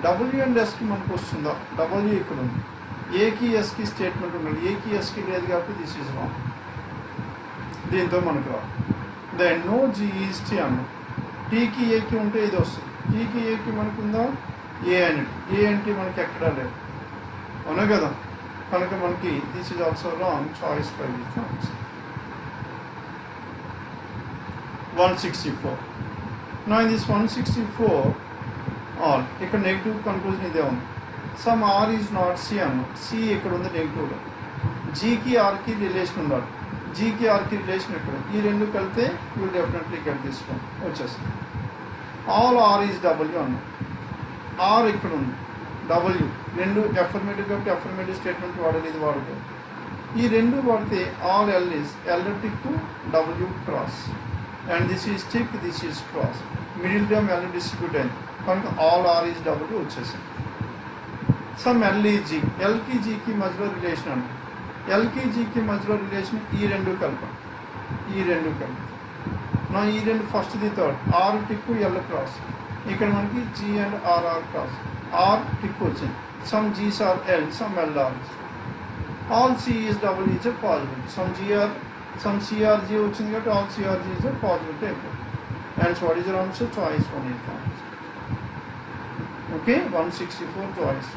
డబ్ల్యూ అండ్ ఎస్కి మనకు వస్తుందా? డబ్ల్యూ ఇక్కడ ఉంది. ఏకి ఎస్కి స్టేట్మెంట్ ఉండాలి. ఏకి ఎస్కి లేదు కాబట్టి దిస్ ఈజ్ రాంగ్. దీంతో మనకు రాదు. దెన్ నో GEST అన్నాం. టీకి ఏకి ఉంటే ఇది వస్తుంది. టీకి ఏకి మనకు ఉందా? ఏ అని. ఏ అంటే మనకి ఎక్కడా లేదు, అవునా కదా? కనుక మనకి this is also wrong. Choice 5 is the answer. 164. Now in this 164 all ఇక్కడ నెగిటివ్ కన్క్లూజన్ ఇదే ఉంది. Some R is not C అన్నాం. సి ఇక్కడ ఉంది నెగిటివ్లో. జీకి ఆర్కి రిలేషన్ ఉండాలి. జీకి ఆర్కి రిలేషన్ ఇక్కడ. ఈ రెండు కలిపితే you definitely get this one వచ్చేస్తుంది. ఆల్ ఆర్ ఈజ్ డబ్ల్యూ అన్నాం. ఆర్ ఇక్కడ ఉంది. డబ్ల్యూ రెండు ఎఫర్మేటివ్ కాబట్టి ఎఫర్మేటివ్ స్టేట్మెంట్ వాడాలి. ఇది వాడదు. ఈ రెండు వాడితే all L is L tick W cross and this is tick, this is cross. Middle term L distribute అయింది కనుక ఆల్ ఆర్ ఈజ్ డబ్ల్యూ వచ్చేసింది. సమ్ ఎల్ ఈ జీ. ఎల్కి జీకి మధ్యలో రిలేషన్ అండి. ఎల్కి జీకి మధ్యలో రిలేషన్ ఈ రెండు కలపండి. ఈ రెండు కలిపి నా ఈ రెండు first the third R tick L cross. ఇక్కడ మనకి G and RR cross. R tick వచ్చింది. Some Gs are L, some L are. All C is double is a possible. Some CRG వచ్చింది కాబట్టి all CRG is a possibility అయిపోయింది. And what is your answer? Choice 1 is the answer. Okay, 164 choice.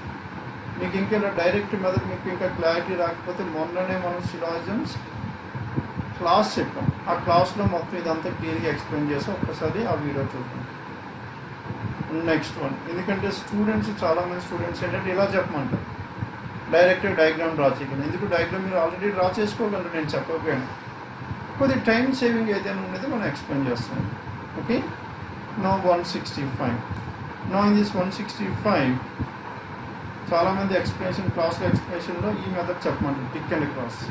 మీకు ఇంకా direct method మీకు ఇంకా clarity రాకపోతే మొన్ననే మనం సిలాజిజమ్స్ క్లాస్ చెప్పాం. ఆ క్లాస్లో మొత్తం ఇదంతా క్లియర్గా ఎక్స్ప్లెయిన్ చేసి ఒక్కసారి ఆ వీడియో చూద్దాం. నెక్స్ట్ వన్, ఎందుకంటే స్టూడెంట్స్ చాలామంది స్టూడెంట్స్ ఏంటంటే ఇలా చెప్పమంటారు, డైరెక్ట్గా డయాగ్రామ్ డ్రా చేయగలను. ఎందుకు డయాగ్రామ్ మీరు ఆల్రెడీ డ్రా చేసుకోగలరు, నేను చెప్పకపోయాను. కొద్దిగా టైం సేవింగ్ ఏదైనా ఉండేది మనం ఎక్స్ప్లెయిన్ చేస్తాం. Okay, no 165. No in this 165 చాలామంది ఎక్స్ప్లెనేషన్ క్లాస్లో ఎక్స్ప్లెనేషన్లో ఈ మెథడ్ చెప్పమంటారు, టిక్ అండ్ క్రాస్.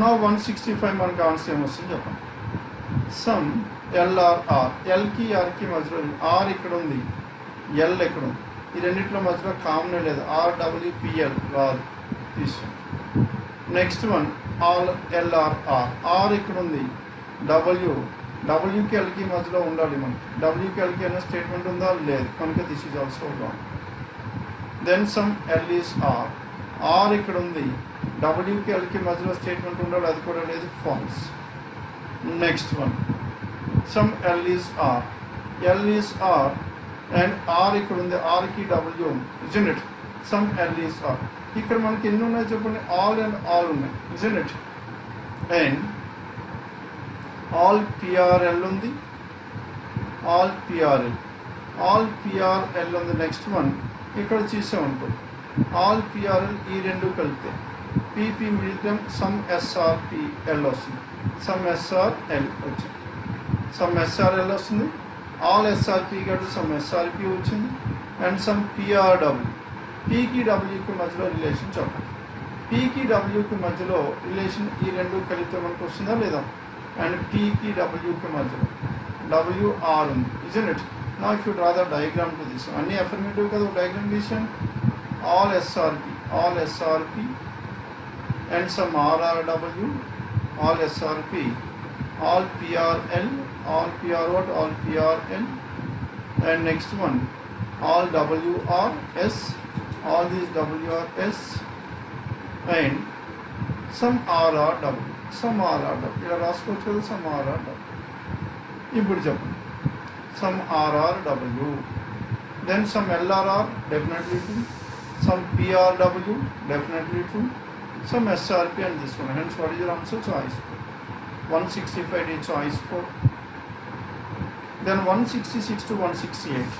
నో 165 మనకు ఆన్సర్ ఏమొస్తుంది చెప్పండి. సమ్ ఎల్ఆర్ఆర్. ఎల్కి ఆర్కి మధ్యలో ఆర్ ఇక్కడ ఉంది, ఎల్ ఎక్కడ ఉంది. ఈ రెండింటిలో మధ్యలో కామనే లేదు. ఆర్డబ్ల్యూపిఎల్ రాదు, తీసుకోండి. Next one all LRR. R ఇక్కడ ఉంది. డబ్ల్యూకి ఎల్కి మధ్యలో ఉండాలి మనకి. డబ్ల్యూకి ఎల్కి అనే స్టేట్మెంట్ ఉందా? లేదు, కనుక this is also wrong. Then some L is R. R ఇక్కడ ఉంది. డబ్ల్యూకి ఎల్కి మధ్యలో స్టేట్మెంట్ ఉండాలి, అది కూడా లేదు, false. Next one some L is R. L is R and R ఇక్కడ ఉంది. ఆర్కి డబ్ల్యూ ఉంది, isn't it. Some L is R. ఇక్కడ మనకి ఎన్ని ఉన్నాయి చెప్పండి? ఆల్ అండ్ ఆల్ ఉన్నాయి, isn't it. And all PRL ఉంది, ఆల్ పిఆర్ఎల్. ఆల్ పిఆర్ఎల్ ఉంది. నెక్స్ట్ వన్ ఇక్కడ చూసామనుకో, ఆల్ పిఆర్ఎల్ ఈ రెండు కలిపితే PP middle term some SRPL వస్తుంది. సమ్ ఎస్ఆర్ఎల్ వచ్చింది. సమ్ ఎస్ఆర్ఎల్ వస్తుంది. ఆల్ ఎస్ఆర్పి కాబట్టి సమ్ ఎస్ఆర్పి వచ్చింది. And some PRW. పీకి డబ్ల్యూకి మధ్యలో రిలేషన్ చెప్పండి. పీకి డబ్ల్యూకి మధ్యలో రిలేషన్ ఈ రెండు కలిపితే మనకు వస్తుందా లేదా? అండ్ పీకి డబ్ల్యూకి మధ్యలో డబ్ల్యూఆర్ ఉంది, ఇజన్ ఇట్. నా if you draw the diagram to this, అన్ని అఫర్మేటివ్ కదా, డయాగ్రామ్ తీసాను. All SRP and some RRW, all SRP, all PRL, all PR what? All PRN. And next one all WRS, all these WRS and some RRW, some RRW. ఇలా రాసుకోవచ్చు కదా, some RRW. ఇప్పుడు చెప్పండి, some RRW, then some LRR, definitely true, some PRW, definitely true, some SRP and this one. Hence what is your answer? Choice 165 is choice 4. Then 166 to 168.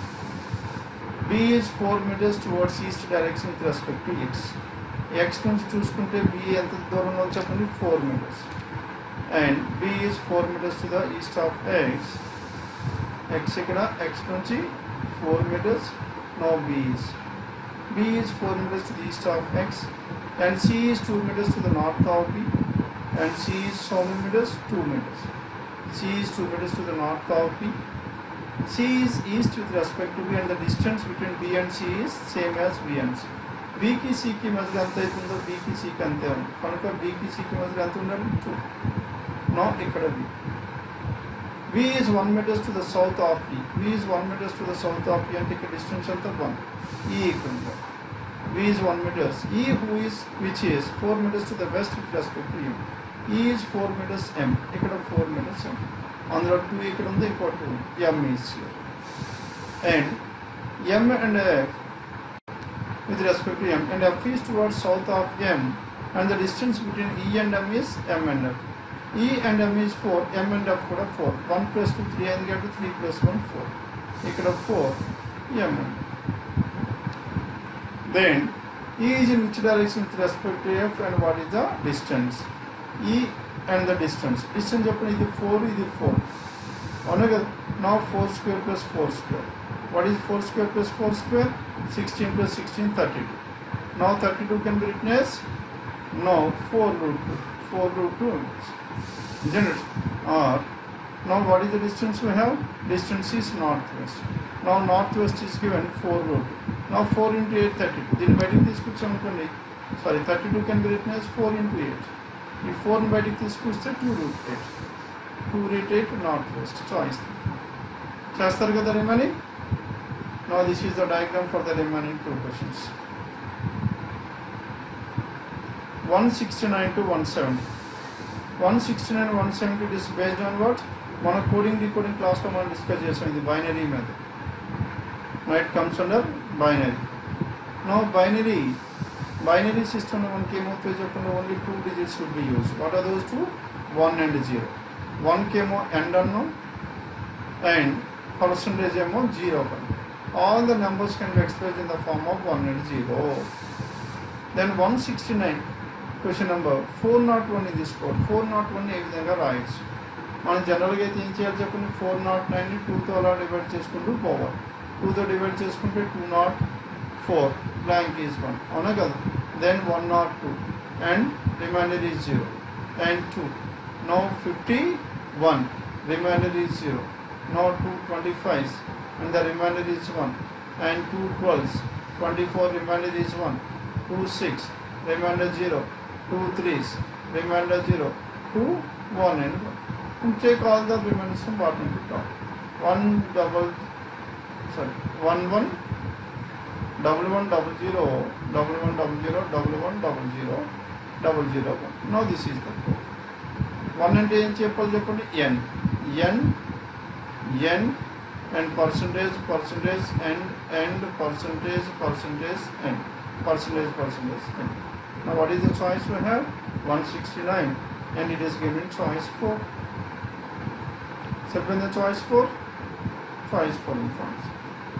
B is 4 meters towards east direction with respect to x. X నుంచి చూసుకుంటే B ఎంత దూరంలో చెప్పండి 4 meters. And B is 4 meters to the east of x. X ఇక్కడ x నుంచి 4 meters. Now B is 4 meters to the east of x. And C is 2 meters to the north of B. And C is how many meters? 2 meters. C is 2 meters to the north of B. C is east with respect to B, and the distance between B and C is same as B and C. B की C की मध्य अंत इतना B की C का अंत है कौन B की C की मध्य अंत उन्नत 2. Now इकड़ा B is 1 meters to the south of B. B is 1 meters to the south of B and take a distance अंत 1. E इकड़ा B is 1 meters. E which is 4 meters to the west with respect to M. E is 4 meters M. इकड़ा 4 meters M. On the 2 इकड़ा उन्नत equal to M is here. And M and F with respect to M, and F is towards south of M, and the distance between E and M is M and F. E and M is 4, M and F kuda 4. 1 plus 2 3 and get to 3 plus 1 4. Ikkada 4 M and F. Then E is in which direction with respect to F, and what is the distance? E and the distance. Distance is 4 is 4. Now 4 square plus 4 square. What is 4 square plus 4 square? 16 plus 16, 32. Now 32 can be written as 4 root 2. 4 root 2 isn't it? Or now what is the distance we have? Distance is northwest. Now northwest is given 4 root 2. Now 4 into 8, 32. Then by this sorry, 32 can be written as 4 into 8. If 4 by this puts 2 root 8. 2 root 8 northwest. Choice. Chastar the remaining. Now this is the diagram for the remaining 2 questions. 169 to 170. 169 and 170 is based on what? One coding decoding class lo మనం discuss చేసాం ఇది binary method. Now it comes under binary. Now binary system లో మనకి ఏమవుతుందో చెప్పండి only 2 digits should be used. What are those two? 1 and 0. 1 కేమో end అన్నాం and percentage ఏమో 0 అన్నాం. All the numbers can be expressed in the form of 1 and 0. Then 169 question number 401 in this code. 401 ఏ విధంగా రాయొచ్చు మనం జనరల్గా అయితే ఏం చేయాలి చెప్పండి 409 ని 2 తో అలా డివైడ్ చేసుకుంటూ పోవాలి 2 తో డివైడ్ చేసుకుంటే 204 blank is 1 అవునా కదా then 102 and remainder is 0 and 2 now 51 remainder is 0 now 225 and the remainder is 1 and 2 12s 24 remainder is 1 2 6 remainder 0 2 3s remainder 0 2 1 and 1 and take all the remainders from bottom to top 1 1 1 double 1 double 0 double 1 double 0 double 1 double 0 double 0 1 now this is the code 1 అంటే ఏం చెప్పండి n and percentage and percentage and percentage and now what is the choice we have 169 and it is given choice 4 so when the choice 4 informs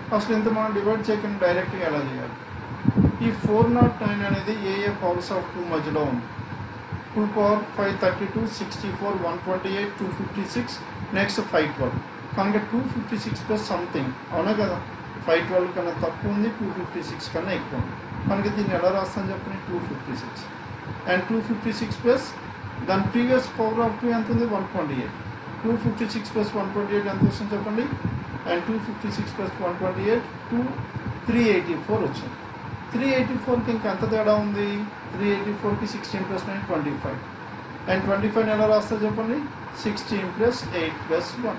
first ఇంత మనం divide చేయకుండా డైరెక్ట్గా ఎలా చేయాలి ఈ 409 అనేది ఏ పవర్స్ ఆఫ్ 2 మధ్యలో ఉంది 2 power 532 64 128 256 నెక్స్ట్ 512 కనుక 256 ప్లస్ సంథింగ్ అవునా కదా 512 కన్నా తక్కువ ఉంది 256 కన్నా ఎక్కువ ఉంది కనుక దీన్ని ఎలా రాస్తాను చెప్పండి 256 అండ్ 256 ప్లస్ దాని ప్రీవియస్ పవర్ ఆఫ్ 2 ఎంత ఉంది 128 256 ప్లస్ 128 ఎంత వస్తుంది చెప్పండి అండ్ 256 ప్లస్ 128 384 వచ్చింది 384కి ఇంకా ఎంత తేడా ఉంది 384కి 16 ప్లస్ 9 25 అండ్ 25 ఎలా రాస్తా చెప్పండి 16 ప్లస్ 8 ప్లస్ 1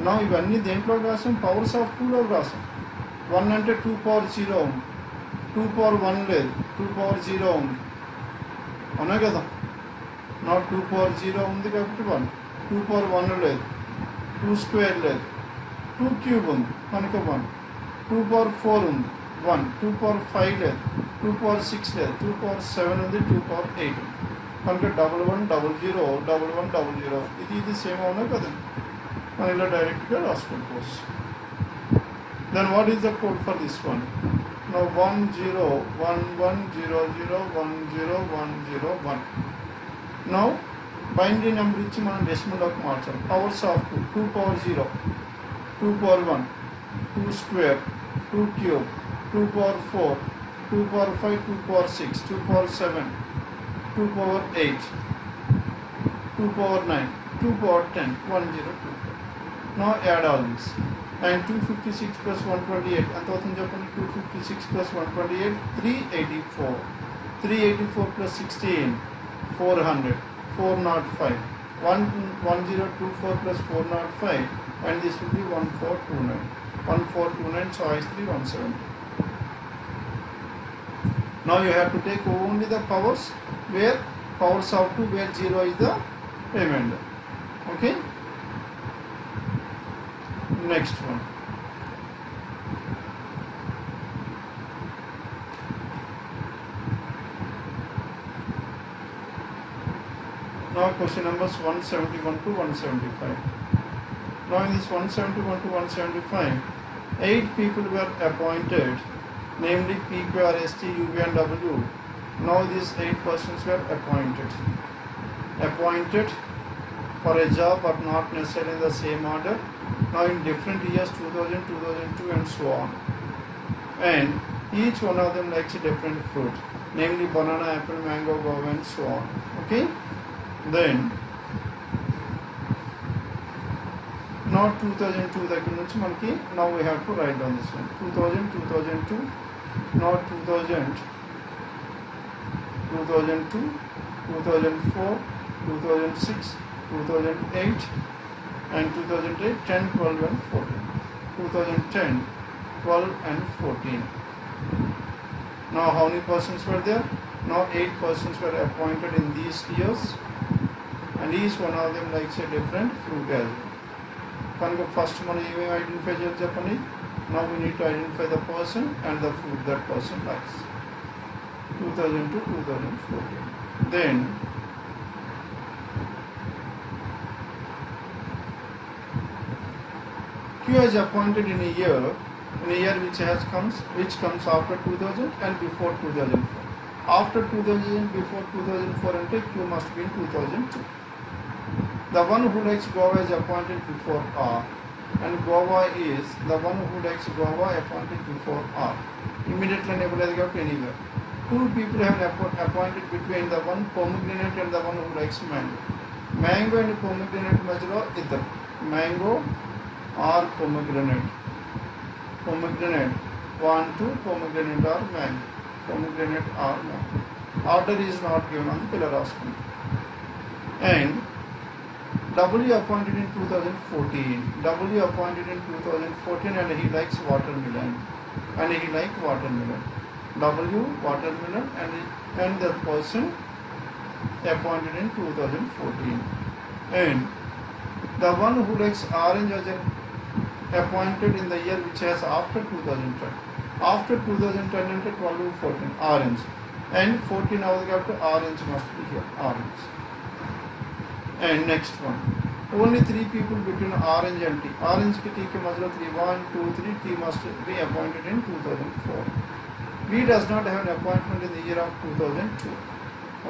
నా ఇవన్నీ దేంట్లో రాసాం పవర్స్ ఆఫ్ 2లో రాసాం 1 అంటే 2 పవర్ 0 ఉంది 2 పవర్ 1 లేదు 2 పవర్ 0 ఉంది అవునా కదా నా 2 పవర్ 0 ఉంది కాబట్టి 1 2 పవర్ 1 లేదు 2 స్క్వేర్ లేదు 2 క్యూబ్ ఉంది కనుక 1 2 పవర్ 4 ఉంది 1 2 పవర్ 5 లేదు 2 పవర్ 6 లేదు 2 పవర్ 7 ఉంది 2 పవర్ 8 ఉంది కనుక 1100 1100 ఇది సేమ్ అవునా కదండి మనం ఇలా డైరెక్ట్గా రాసుకుంటూ Then what is the code for this one? Now 1 0 1 1 0 0 1 0 1 0 1. Now binary number ఇచ్చి మనం డెసిమల్ లోకి మార్చాలి. Powers of 2 power 0 2 power 1 2 square 2 cube 2 power 4 2 power 5 2 power 6 2 power 7 2 power 8 2 power 9 2 power 10 1024. Now add all this, and 256 plus 128 and 256 plus 128 384 384 plus 16 400 405 1024 plus 405, and this will be 1429 1429. Choice 3 170. Now you have to take only the powers where powers of 2 where 0 is the remainder. Okay, next one. Now question numbers 171 to 175. Now in this 171 to 175, 8 people were appointed, namely P, Q, R, S, T, U, V and W. Now these 8 persons were appointed for a job, but not necessarily in the same order. Now in different years, 2000, 2002 and so on. And each one of them likes a different fruit, namely banana, apple, mango, guava and so on. Okay. Then now 2002 దగ్గర నుంచి మనకి now we have to write down this one. 2000, 2002, now 2000, 2002, 2004, 2006, 2008 and 2008, 10, 12 and 14. 2010, 12 and 14. Now how many persons were there? Now 8 persons were appointed in these years, and each one of them likes a different fruit as well. Kanka first మనం ఏమేమి identify చేయాలి చెప్పండి. Now we need to identify the person and the fruit that person likes. 2000 to 2014. Then Q is appointed in a year which comes after 2000 and before 2004. After 2000 before 2004 and Q must be in 2002. The one who likes guava is appointed before R, and guava is the one who likes guava appointed before R. Immediately enable anywhere. 2 people have appointed between the one pomegranate and the one who likes mango. Mango and pomegranate majlo idhar. Mango or pomegranate. Pomegranate 1 2 pomegranate or mango. Pomegranate or mango. Order is not given on the pillar of screen. And W appointed in 2014. W appointed in 2014 and he likes watermelon. W watermelon and the person appointed in 2014. And the one who likes orange was appointed in the year which has after 2010. After 2010 and 12 to 14 orange, and 14 after orange must be here orange. And next one, only 3 people between orange and T. Orange ki T ke majlo 3 1 2 3 T must be appointed in 2004. V does not have an appointment in the year of 2002.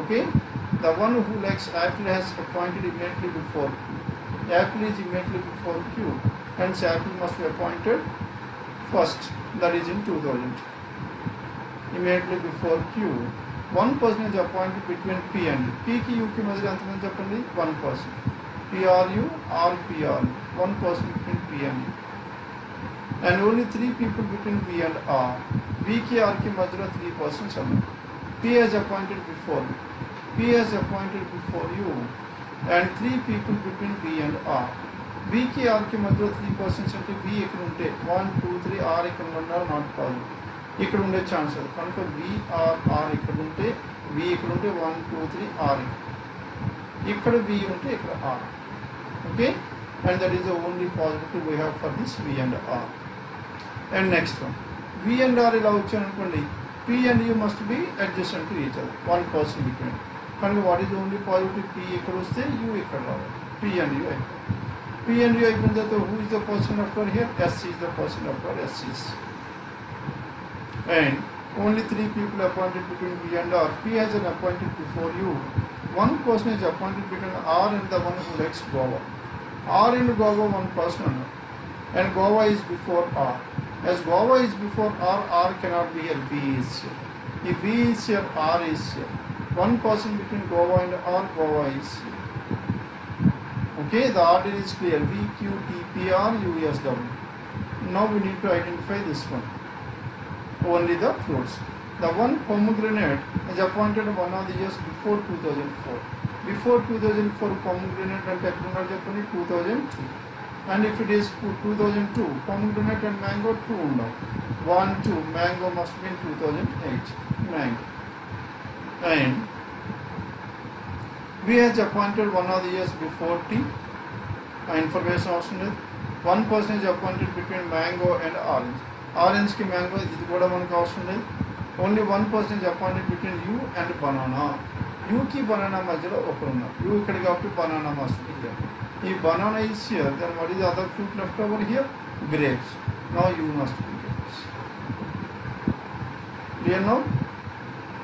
Okay, the one who likes apple has appointed immediately before Q. Apple is immediately before Q, hence apple must be appointed first, that is in 2000. Immediately before Q, one person is appointed between P and U. P ki U ki majlo anta mani cheppandi, one person. PRU or PR, one person between P and U. And only 3 people between V and R. V ki R ki majlo 3 persons are. P is appointed before U. P is appointed before U, and 3 people between V and R. V ki R ki majlo 3 persons ante V ikkada unte 1 2 3 R ikkada unnaru not possible. ఇక్కడ ఉండే chance అది కనుక VRR ఇక్కడ ఉంటే V ఇక్కడ ఉంటే 1 2 3 R ఇక్కడ V ఉంటే ఇక్కడ R. Okay, and that is the only possibility we have for this V and R. And next one, V and R ఇలా వచ్చాను అనుకోండి, P and U must be adjacent to each other, one person between. కనుక what is the only possibility? P ఇక్కడ వస్తే U ఇక్కడ రావాలి, P and U. P and U అయిపోయిన తర్వాత who is the person after here? S is the person after S is. And only 3 people appointed between B and R. P has an appointed before U. One person is appointed between R and the one who likes guava. R and guava one person, and guava is before R. As guava is before R, R cannot be here. B is here. If B is here, R is here. One person between guava and R, guava is here. Okay, the order is clear. V, Q, T, P, R, U, S, W. Now we need to identify this one. Only the fruits. The one pomegranate is appointed one of the years before 2004. Before 2004 pomegranate and technology 2002. And if it is 2002, pomegranate and mango 2 now. 1, 2, mango must be in 2008. Mango. And we has appointed one of the years before T. Information also. One person is appointed between mango and orange. Orange ki mango is only one person is appointed between U and banana. U ki banana majalo okurunna. U ikkadi kabatti banana must be here. If banana is here, then what is the other fruit left over here? Grapes. Now U must be grapes. Clear now?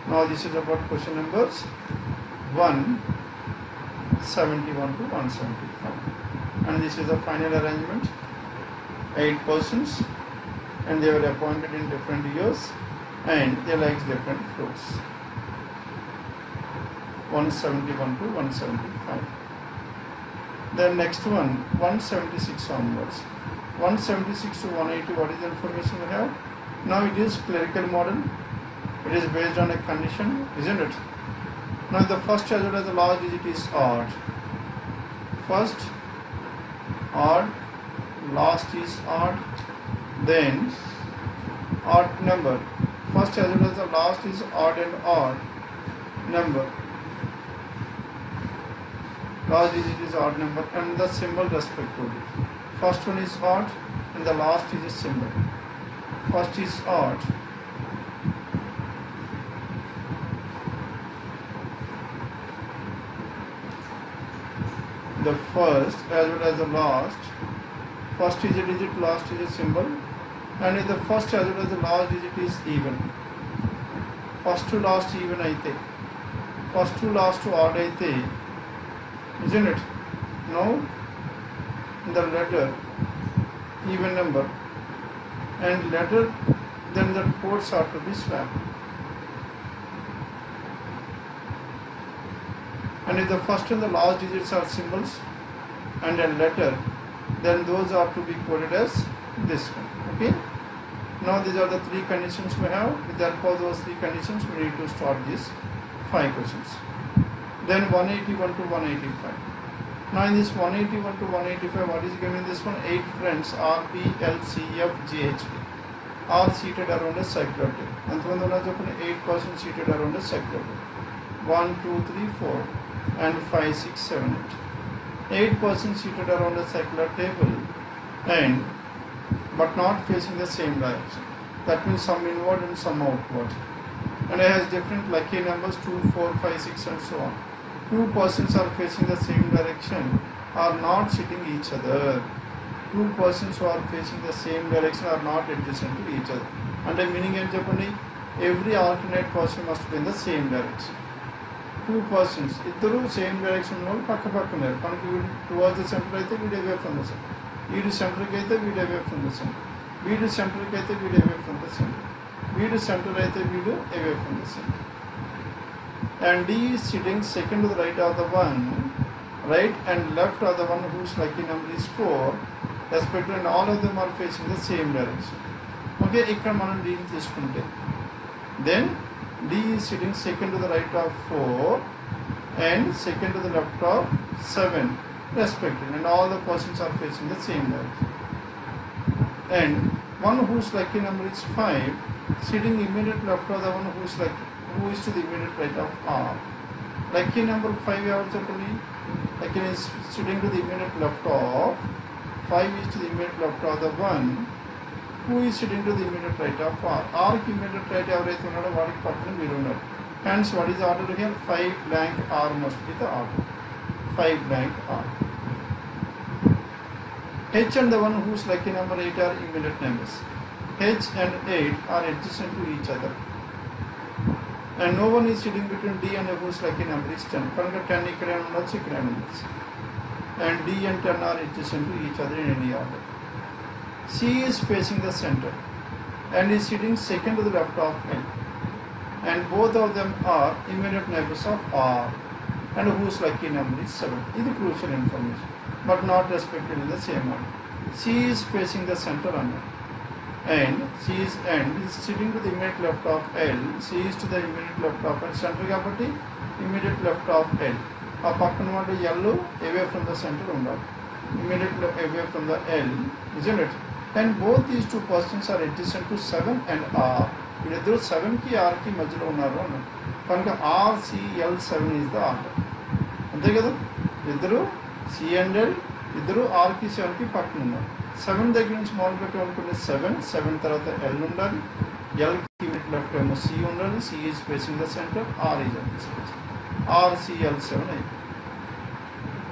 Now this is about question numbers 171 to 175. And this is the final arrangement. 8 persons. And they were appointed in different years and they like different fruits. 171 to 175. Then next one, 176 onwards. 176 to 180, what is the information we have? Now it is clerical model. It is based on a condition, isn't it? Now the first as well as the last digit is odd. First odd, last is odd. Then odd number. First as well as the last is odd and odd number. Last digit is odd number and the symbol respectively. First one is odd and the last is a symbol. First is odd. The first as well as the last. First is a digit, last is a symbol. And if the first as well as the last digit is even. First to last even aithe. First to last to odd aithe. Isn't it? Now the letter even number and letter, then the codes are to be swapped. And if the first and the last digits are symbols and a letter, then those are to be coded as this one. Okay. Now these are the 3 conditions we have. With the help of those 3 conditions, we need to start these 5 questions. Then 181 to 185. Now in this 181 to 185, what is given in this one? 8 friends R, P, L, C, F, G, H, K are seated around a circular table. And 8 persons seated around a circular table. 1, 2, 3, 4 and 5, 6, 7, 8. 8 persons seated around a circular table and but not facing the same direction. That means some inward and some outward. And it has different lucky numbers 2, 4, 5, 6 and so on. 2 persons are facing the same direction are not sitting each other. 2 persons who are facing the same direction are not adjacent to each other. And the meaning is every alternate person must be in the same direction. 2 persons, iddaru same direction lo pakka pakkunaru. Manaki towards the center aithe we away from the center. Weed center ki aithe we away from the center. Weed center ki aithe we away from the center. Weed center aithe we away from the center. And D is sitting second to the right of the one, right and left of the one whose lucky number is 4, respectively, and all of them are facing the same direction. Okay, ikkada manam D ni తీసుకుంటే then D is sitting second to the right of 4 and second to the left of 7 respectively, and all the persons are facing the same direction. And one whose lucky number is 5 sitting immediately left of the one who is to the immediate right of R. Lucky number 5 lucky is sitting to the immediate left of 5 is to the immediate left of the one who is sitting to the immediate right of R. R ki immediate right evaraithe unnado vaadiki pakkana veeru unnaru. Hence what is the order here? 5 blank R must be the order. 5 blank R. H and the one whose lucky number 8 are immediate neighbors. H and 8 are adjacent to each other. And no one is sitting between D and F whose lucky number is 10. Kanka 10 ikkade undachu, ikkade undachu. And D and 10 are adjacent to each other in any order. C is facing the center and is sitting second to the left of L. And both of them are immediate neighbors of R and whose lucky number is 7. This is crucial information, but not respected in the same order. C is facing the center and C is sitting to the immediate left of L. C is to the immediate left of L. Center kabatti immediate left of L. A pakkana vadu L away from the center undali. Immediately away from the L, isn't it? And both these two persons are adjacent to 7 and R. వీళ్ళిద్దరు 7 కి R కి మధ్యలో ఉన్నారు అన్నారు కనుక RCL7 is the order. అంతే కదా, ఇద్దరు C and L ఇద్దరు R కి 7 కి పక్కన ఉన్నారు. 7 దగ్గర నుంచి మొదలు పెట్టి అనుకునే 7 తర్వాత L ఉండాలి, L కి లెఫ్ట్ ఏమో C ఉండాలి, C is facing the center, R is at this place. RCL7 అయింది.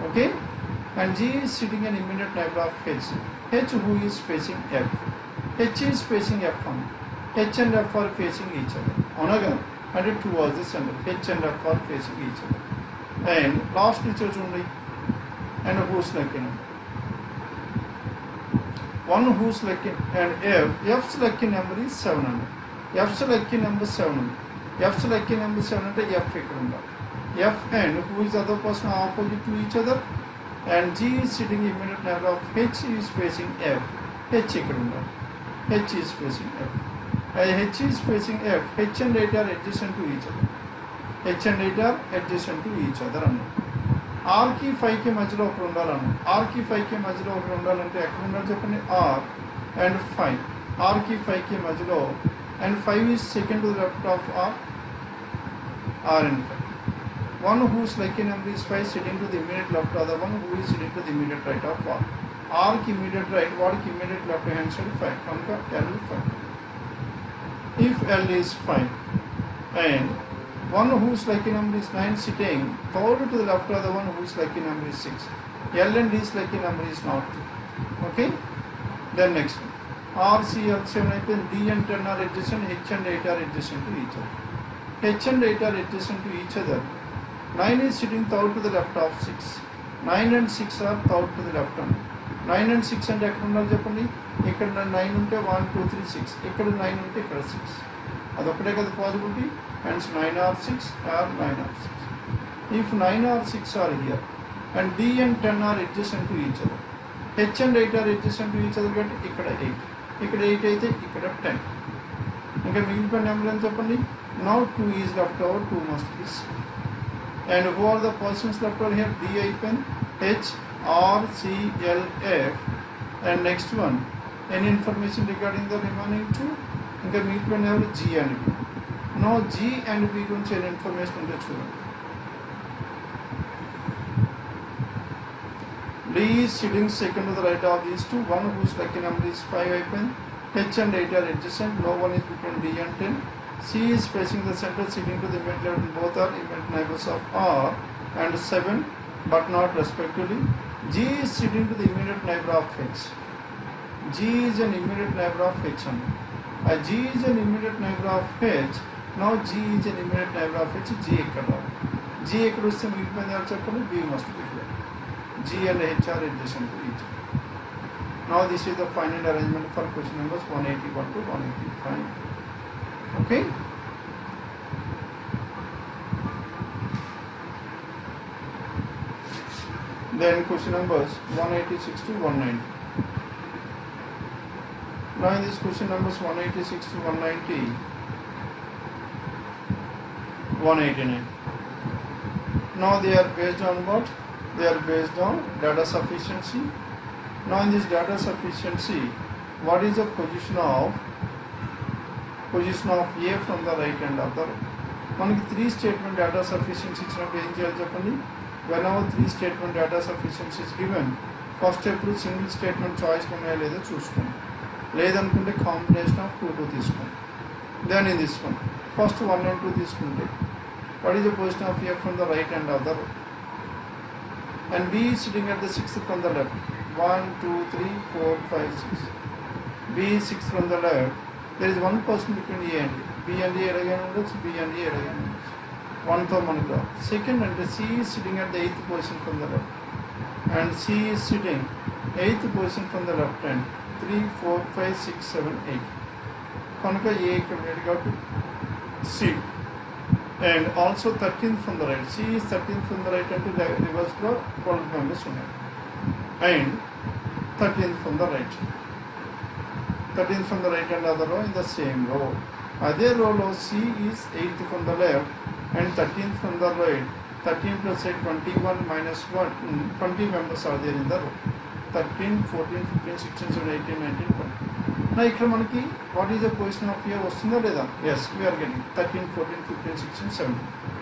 Okay, and G is sitting an immediate neighbor of H who is facing F. H is facing F on. H and F are facing each other. Onaga, and it towards the center. H and F are facing each other. And last picture only. And whose lucky number? One whose lucky and F's lucky number is 700. F's lucky number 700. F's lucky number 700. F F and who is the other person opposite to each other? And G is sitting immediate neighbor of H is facing F. H is facing F. H is facing F. H and 8 are adjacent to each other. H and 8 are adjacent to each other. R కి 5 కి మధ్యలో ఒకరు ఉండాలన్న. R కి 5 కి మధ్యలో ఒకరు ఉండాలంటే ఎక్కడ ఉండాలి చెప్పండి? R and 5. R కి 5 కి మధ్యలో and 5 is second to the left of R and 5. One whose lucky number is 5 sitting to the immediate left of the one who is sitting to the immediate right of R. R ki immediate right, what ki immediate left hand side 5. Kanka L 5. If L is 5 and one whose lucky number is 9 sitting third to the left of the one whose lucky number is 6. L and D's lucky number is not 2. Okay? Then next one. R, C, L, 7, D and 10 are adjacent, H and 8 are adjacent to each other. H and 8 are adjacent to each other. 9 is sitting third to the left of 6. 9 and 6 are third to the left hand. 9 and 6 అంటే ఎక్కడ ఉండాలి చెప్పండి? ఇక్కడ 9 ఉంటే 1, 2, 3, 6. ఇక్కడ 9 ఉంటే ఇక్కడ 6. అదొక్కటే కదా possibility. Hence 9 or 6 or 9 or 6. If 9 or 6 are here and D and 10 are adjacent to each other. H and 8 are adjacent to each other కాబట్టి ఇక్కడ 8. ఇక్కడ 8 అయితే ఇక్కడ 10. ఇంకా మిగిలిపోయిన నెంబర్ ఎంత చెప్పండి? Now 2 is left over, 2 must be 6. And who are the persons left over here? D pen, H, R, C, L, F. And next one, any information regarding the remaining two? ఇంకా మిగిలిపోయిన number G and B. Now G and B గురించి any information ఉంటే చూడండి. D is sitting second to the right of these two. One whose lucky number is 5 pen. H and 8 are adjacent. No one is between D and 10. C is facing the center, sitting to the immediate left. Both are immediate neighbors of R and 7, but not respectively. G is sitting to the immediate neighbor of H. G is an immediate neighbor of H. G is an immediate neighbor of H. Now G is an immediate neighbor of H. G ekkada. G ekkada vasthe migiలిపోయింది ఎవరు చెప్పండి? B must be here. G and H are adjacent to each other. Now this is the final arrangement for question numbers 181 to 185. Okay? Then question numbers 186 to 190. Now in this question numbers 186 to 190, 189. Now they are based on what? They are based on data sufficiency. Now in this data sufficiency, what is the position of A from the right hand of the row? మనకి 3 statement data sufficiency ఇచ్చినప్పుడు ఏం చేయాలి చెప్పండి? Whenever 3 statement data sufficiency is given, first ఎప్పుడు single statement choice ఉన్నాయో లేదో చూసుకోండి. లేదనుకుంటే కాంబినేషన్ ఆఫ్ 2, 2 తీసుకోండి. Then in this one first 1 and 2 తీసుకుంటే what is the position of A from the right hand of the row? And B is sitting at the 6th from the left. 1, 2, 3, 4, 5, 6. B 6 from the left. There is one person between A and B. B and A again ఉండొచ్చు, B and A again ఉండొచ్చు. 1 తో మనకు రావు. Second అంటే C is sitting at the 8th position from the left. And C is sitting 8th position from the left hand. 3, 4, 5, 6, 7, 8. కనుక A ఇక్కడ లేదు కాబట్టి C. And also 13th from the right. C is 13th from the right and to reverse లో 12 members ఉన్నాయి. And 13th from the right. 13th from the right and other row in the same row. Other row C is 8th from the left and 13th from the right. 13 plus 8, 21 minus 1, 20 members are there in the row. 13, 14, 15, 16, 17, 18, 19, 20. Now, ఇక్కడ మనకి what is the position of here వస్తుందా లేదా? Yes, we are getting 13, 14, 15, 16, 17.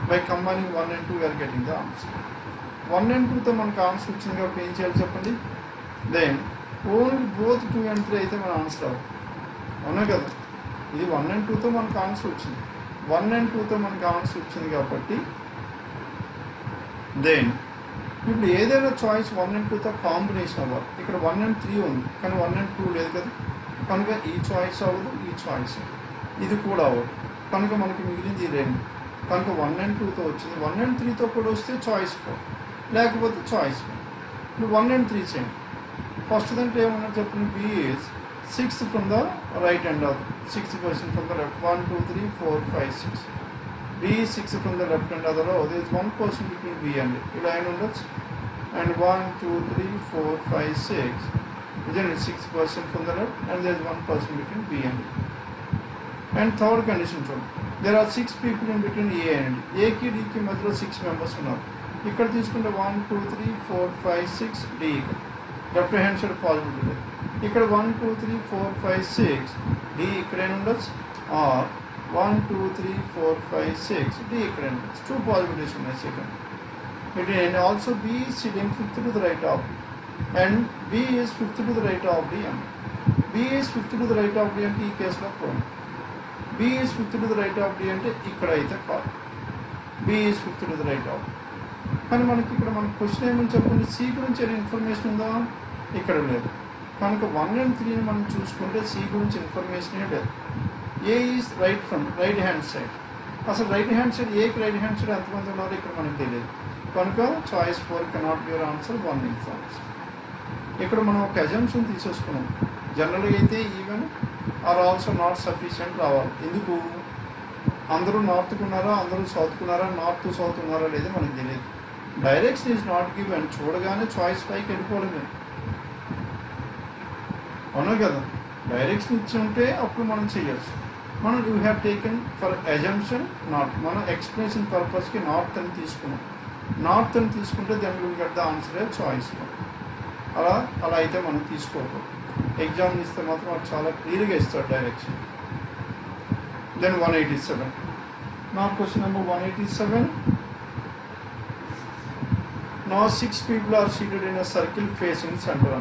By combining 1 and 2, we are getting the answer. 1 and 2 తో మనకు answer వచ్చింది కాబట్టి ఏం చేయాలి చెప్పండి? Then ఓన్లీ బోత్ 2 and 3 అయితే మన ఆన్సర్ అవ్వదు, అవునా కదా? ఇది 1 and 2తో మనకు ఆన్సర్ వచ్చింది. 1 and 2తో మనకు ఆన్సర్ వచ్చింది కాబట్టి దెన్ ఇప్పుడు ఏదైనా చాయిస్ 1 and 2తో కాంబినేషన్ అవ్వాలి. ఇక్కడ 1 and 3 ఉంది కానీ 1 and 2 లేదు కదా, కనుక ఈ చాయిస్ అవ్వదు, ఈ చాయిస్ ఇది కూడా అవ్వదు, కనుక మనకి మిగిలింది ఈ రెండు. కనుక 1 and 2తో వచ్చింది. 1 and 3తో కూడా వస్తే చాయిస్ 4, లేకపోతే చాయిస్ 1. ఇప్పుడు 1 and 3 చేయండి. ఫస్ట్ దాంట్లో ఏమన్నా చెప్పండి, B is 6th from the right and other, 6th position from the left. 1, 2, 3, 4, 5, 6. B is 6th from the left and other row. There is one person between B and A. ఇలా అయిన ఉండొచ్చు. And 1, 2, 3, 4, 5, 6. Then 6th person from the left and there is one person between B and A. And third condition చూడండి, there are 6 people in between A and D. A కి D కి మధ్యలో 6 members ఉన్నారు. ఇక్కడ తీసుకుంటే 1, 2, 3, 4, 5, 6 D. Left hand side possibility లేదు. ఇక్కడ 1, 2, 3, 4, 5, 6 D ఇక్కడైనా ఉండొచ్చు, ఆర్ 1, 2, 3, 4, 5, 6 D ఇక్కడైనా ఉండొచ్చు. 2 పాజిబిలిటీస్ ఉన్నాయి second. It and also B is sitting 5th to the right of D and B is 5th to the right of D. B is 5th to the right of D అంటే ఈ కేసులో పోయింది. B is 5th to the right of D అంటే ఇక్కడ అయితే కాదు. B is 5th to the right of D. కానీ మనకి ఇక్కడ మన క్వశ్చన్ ఏమని చెప్పండి, C గురించి ఏమైనా ఇన్ఫర్మేషన్ ఉందా? ఇక్కడ లేదు. కనుక 1 and 3ని మనం చూసుకుంటే C గురించి ఇన్ఫర్మేషనే లేదు. A is right hand side. అసలు రైట్ హ్యాండ్ సైడ్ ఏకి రైట్ హ్యాండ్ సైడ్ ఎంతమంది ఉన్నారో ఇక్కడ మనకి తెలియదు. కనుక choice 4 cannot be your answer. 1 informs. ఇక్కడ మనం ఒక అజంప్షన్ తీసేసుకున్నాం. జనరల్గా అయితే even are also not sufficient రావాలి. ఎందుకు? అందరూ నార్త్కు ఉన్నారా, అందరూ సౌత్కు ఉన్నారా, నార్త్ సౌత్ ఉన్నారా లేదా మనకు తెలియదు. Direction is not given. చూడగానే చాయిస్ 5కి వెళ్ళిపోవాలి మీరు, అవునా కదా? డైరెక్షన్ ఇచ్చి ఉంటే అప్పుడు మనం చేయొచ్చు. మనం you have taken for assumption north. మనం ఎక్స్ప్లెనేషన్ పర్పస్కి నార్త్ అని తీసుకున్నాం. నార్త్ అని తీసుకుంటే then will get the answer choice. అలా అయితే మనం తీసుకోకూడదు. ఎగ్జామ్ ఇస్తే మాత్రం అది చాలా క్లియర్గా ఇస్తాడు డైరెక్షన్. దెన్ 187. నా question number 187. Now 6 people are seated in a circle facing center.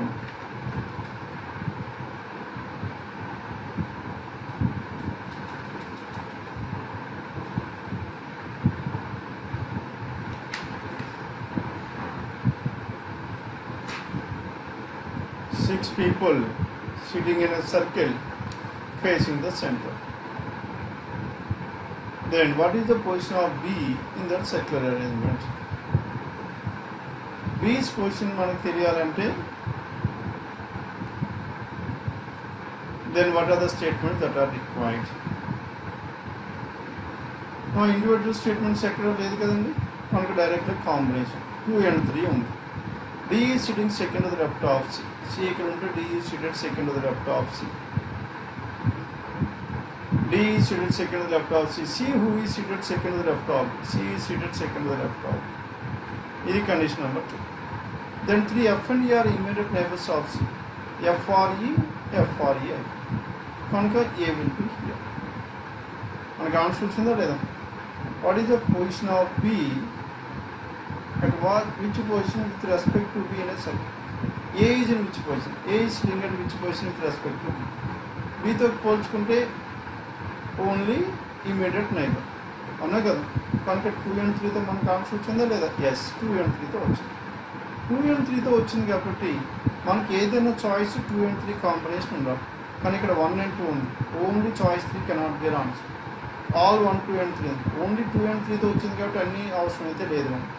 Six people sitting in a circle facing the center. Then what is the position of B in that circular arrangement? B's position మనకు తెలియాలంటే then what are the statements that are required? Individual statements ఎక్కడ లేదు కదండి, మనకు డైరెక్ట్గా combination 2 and 3 ఉంది. D is sitting second to the left of C. C ఇక్కడ ఉంటే D is seated second to the left of C. D is seated second to the left of C. C who is seated second to the left of C is seated second to the left of. ఇది condition number 2. Then 3 F and E are immediate neighbors of C. F or E, F or E. కనుక A will be here. మనకు answer వచ్చిందా లేదా? What is the position of B at which position with respect to B in a circle? A is in which position? A is sitting at which position with respect to B? B తో పోల్చుకుంటే only immediate neighbour, అవునా కదా? కనుక 2 and 3 తో మనకు answer వచ్చిందా లేదా? Yes, 2 and 3 తో వచ్చింది. 2 and 3 తో వచ్చింది కాబట్టి మనకి ఏదైనా చాయిస్ 2 and 3 కాంబినేషన్ ఉండాలి, కానీ ఇక్కడ 1 and 2 ఉంది. Only choice 3 cannot be answer. All 1, 2 and 3 only 2 and 3తో వచ్చింది కాబట్టి అన్ని అవసరం అయితే లేదు మనకి.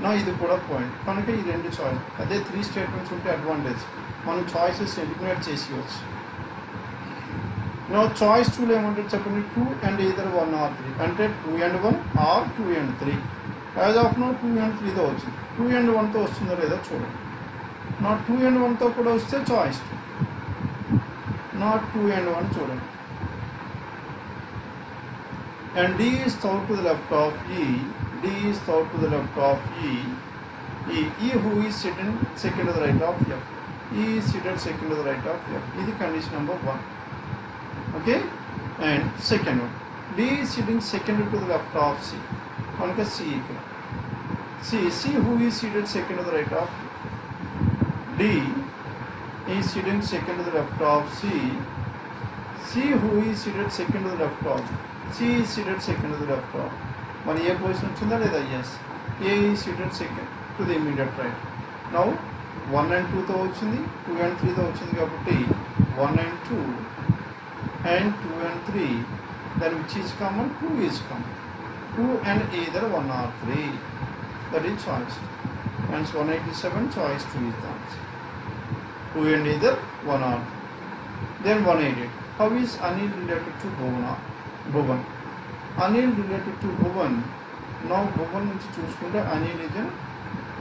నా ఇది కూడా పాయింట్ కనుక ఈ రెండు చాయిస్. అదే 3 స్టేట్మెంట్స్ ఉంటే అడ్వాంటేజ్, మనం చాయిసెస్ ఎలిమినేట్ చేసేయచ్చు. నా చాయిస్ 2లో ఏమంటే చెప్పండి 2 and either 1 or 3 అంటే 2 and 1 or 2 and 3. As of no 2 and 3తో వచ్చింది. 2 and 1తో వస్తుందో లేదో చూడండి. నాట్ 2 and 1తో కూడా వస్తే చాయిస్ 2, నాట్ 2 and 1 చూడండి. And D is thought to the left of E. D is thought to the left of E. E who is sitting second to the right of F. E is seated second to the right of F. This is condition number 1. Okay? And second one. D is sitting second to the left of C. Conka C equal. C who is seated second to the right of D is sitting second to the left of C. C who is seated second to the left of C is seated second to the left of. మన ఏ position వచ్చిందా లేదా? Yes. A is seated second to the immediate right. Now 1 and 2తో వచ్చింది, 2 and 3తో వచ్చింది కాబట్టి 1 and 2 and 2 and 3, then which is common? 2 is common. 2 and either 1 or 3, that is choice. Hence 187 choice 2 is the answer. 2 and either 1 or 3. Then 188. How is Anil related to Bhuvan? Anil related to Bhuvan. Now Bhuvan నుంచి చూసుకుంటే Anil is in,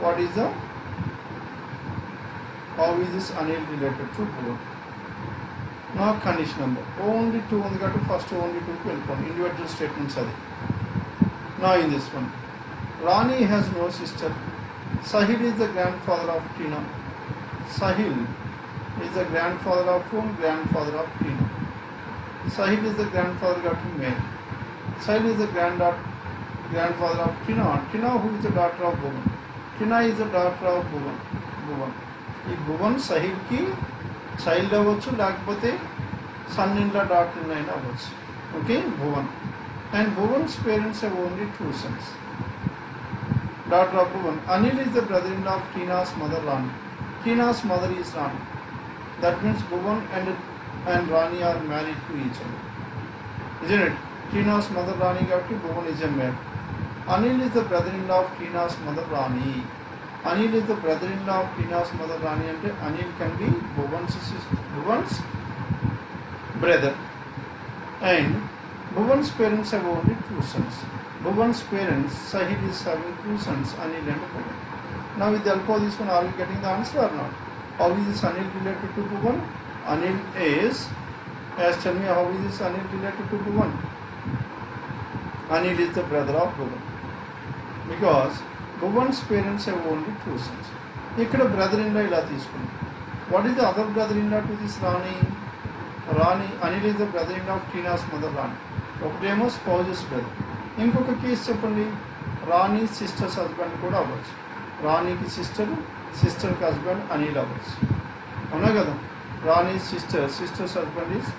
what is the, how is this Anil related to Bhuvan? Now condition number only 2 ఉంది కాబట్టి first only 2కి వెళ్ళిపోండి. Individual statements అది. Now in this one, Rani has no sister. Sahil is the grandfather of Tina. Sahil is the grandfather of whom? Grandfather of Tina. Sahil is the grandfather of Mary. Sahil is the grandfather of Tina. Tina who is the daughter of Bhuvan. Tina is the daughter of Bhuvan. ఈ Bhuvan సహిల్కి child అవ్వచ్చు, లేకపోతే son in law daughter in అయినా అవ్వచ్చు. Okay, Bhuvan. And Bhuvan's parents have only 2 sons. Daughter of Bhuvan. Anil is the brother-in-law of Tina's mother Rani. Tina's mother is Rani. That means Bhuvan and Rani are married to each other. Isn't it? Tina's mother Rani కాబట్టి Bhuvan is a male. Anil is the brother-in-law of Tina's mother Rani. Anil is the brother-in-law of Tina's mother Rani అంటే Anil can be Bhuvan's brother. And Bhuvan's parents have only 2 sons. Bhuvan's parents, Sahil is having 2 sons, Anil and Bhuvan. Now with the help of this one, are we getting the answer or not? How is this Anil related to Bhuvan? Anil is, tell me how is this Anil related to Bhuvan? Anil is the brother of Bhuvan. Because Bhuvan's parents have only 2 sons. ఇక్కడ brother-in-law ఇలా తీసుకున్నాం. What is the other brother-in-law to this Rani? Anil is the brother-in-law of Tina's mother Rani. ఒకటేమో spouses brother. ఇంకొక case చెప్పండి, రాణి sister's husband కూడా అవ్వచ్చు. రాణికి సిస్టర్కి husband Anil అవ్వచ్చు. అవునా కదా? Rani sister's husband is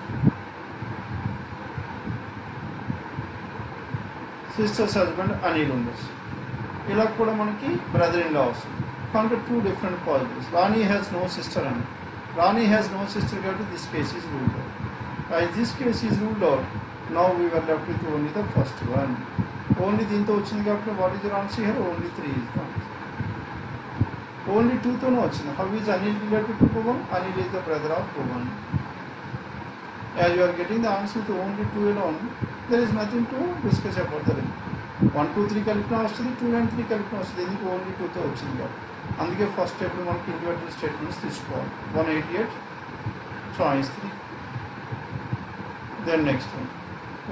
sister's husband Anil ఉండొచ్చు. ఇలా కూడా మనకి బ్రదర్-ఇన్-లా వస్తుంది. కనుక 2 different possibilities. Rani has no sister and Rani has no sister కాబట్టి this case is ruled out. As this case is ruled out, now we were left with only the first one. Only దీంతో వచ్చింది కాబట్టి what is your answer here? Only 3 is the answer. Only 2తోనే వచ్చింది. How is Anil related to Bhuvan? Anil is the brother of Bhuvan. As you are getting the answer to only 2 alone, there is nothing to discuss about the ring. 1, 2, 3 కలిపినా వస్తుంది, 2 and 3 కలిపినా వస్తుంది. ఎందుకు only 2తో వచ్చింది కాబట్టి. అందుకే first ఎప్పుడు మనకి ఇండివిజువల్ స్టేట్మెంట్స్ తీసుకోవాలి. 188 choice 3. Then next one,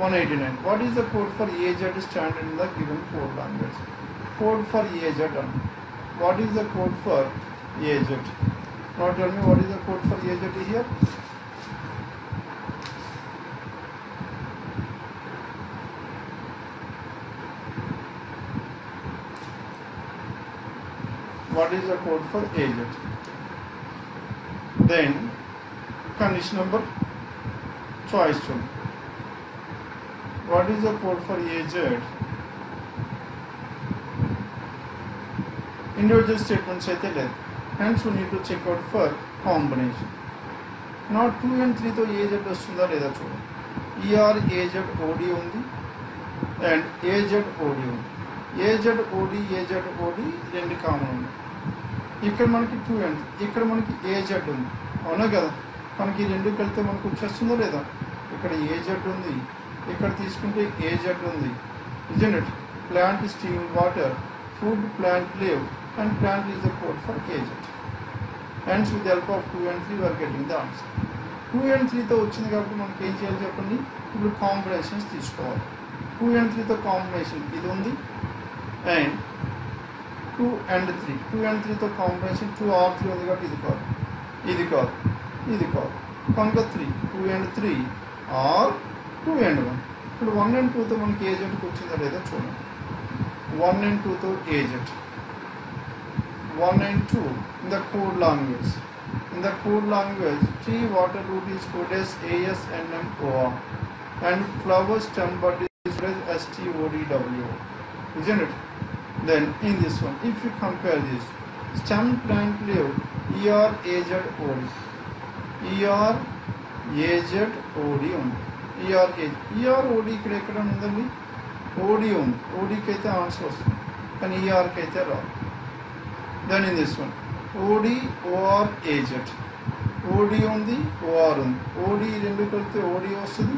189. What is the code for AZ standard in the given code language? Code for AZ. What is the code for AZ? Now tell me what is the code for AZ here? What is the code for AZ? Then condition number choice 2. What is the code for AZ? Individual statements అయితే లేదు. hence we need to check out for combination. Now 2 and 3 తో AZ వస్తుందా లేదా చూడండి. ER AZ OD ఉంది and AZ OD ఉంది. AZ OD రెండు common ఉంది. ఇక్కడ మనకి 2 and ఇక్కడ మనకి AZ ఉంది, అవునా కదా? మనకి ఈ రెండు కలిపితే మనకు వచ్చేస్తుందా లేదా? ఇక్కడ AZ ఉంది, ఇక్కడ తీసుకుంటే AZ ఉంది, isn't it? Plant is steaming water, food, plant live, and plant is the code for AZ. Hence with the help of 2 and 3 we are getting the answer. 2 and 3 తో వచ్చింది కాబట్టి మనకి ఏం చేయాలి చెప్పండి? ఇప్పుడు కాంబినేషన్స్ తీసుకోవాలి. 2 and 3 తో కాంబినేషన్ ఇది ఉంది అండ్ 2 and 3. 2 and 3 తో కాంబినేషన్ 2 or 3 ఉంది కాబట్టి ఇది కాదు, ఇది కాదు, ఇది కాదు, కనుక 3. 2 and 3 or 2 and 1. ఇప్పుడు 1 and 2 తో మనకి ఏజెంట్కి వచ్చిందా లేదా చూడండి. 1 and 2 తో agent 1 and 2 in the code language. In the code language, tree water root is coded as ASNMOR and flower stem bud is coded as STODWO, isn't it? Then in this one, if you compare this, stem plant live ERAZOD, ERAZOD ఉంది, EROD ఇక్కడ ఎక్కడ ఉందండి? OD ఉంది, ODకి అయితే answer వస్తుంది కానీ ERకి అయితే రాదు. Then in this one, OD OR AZ, OD ఉంది, OR ఉంది, OD రెండు కలిపితే OD వస్తుంది,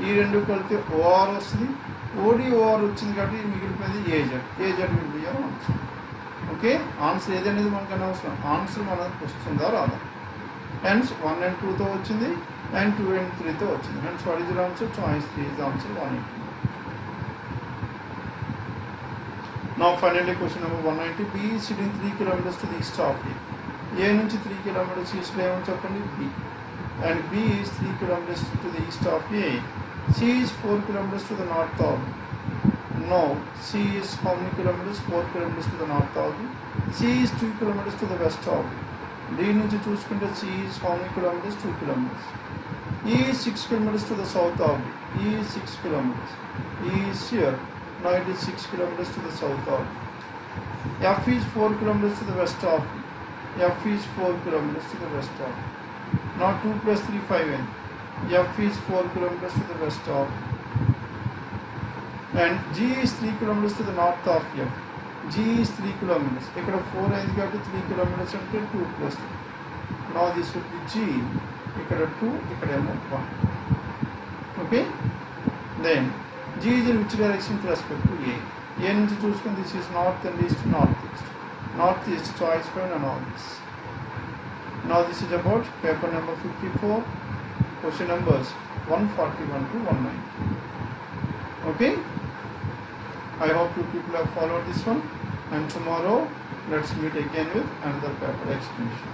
ఈ రెండు కలిపితే OR వస్తుంది, OD OR వచ్చింది కాబట్టి మిగిలిపోయింది AZ will be your answer. Okay, answer ఏదనేది మనకు అనవసరం, ఆన్సర్ మనకు వస్తుందా రాదా. హెన్స్ 1 and 2 తో వచ్చింది and 2 and 3 తో వచ్చింది. Hence what is your answer? Choice 3 is the answer 180. Now finally question number 190. B is sitting 3 kilometers to the east of A. A నుంచి 3 kilometers east లో ఏమని చెప్పండి? B. And B is 3 kilometers to the east of A. C is 4 kilometers to the north of B. Now C is how many kilometers? 4 kilometers to the north of B. C is 2 kilometers to the west of B. D నుంచి చూసుకుంటే C is how many kilometers? 2 kilometers. E is 6 kilometers to the south of B. E is 6 kilometers. E is here. Now it is 6 kilometers to the south of B. F is 4 kilometers to the west of B. F is 4 kilometers to the west of B. Now 2 plus 3, 5n. F is 4 kilometers to the west of B. And G is 3 kilometers to the north of F. G is 3 kilometers. ఇక్కడ 4 అయింది కాబట్టి 3 kilometers అంటే 2 plus 3. Now this would be G. ఇక్కడ 2, ఇక్కడేమో 1. Okay? Then G is in which direction with respect to A? A నుంచి చూసుకుని this is north and east, northeast. Northeast choice find and all this. Now this is about paper number 54, question numbers 141 to 190. Okay? I hope you people have followed this one, and tomorrow let's meet again with another paper explanation.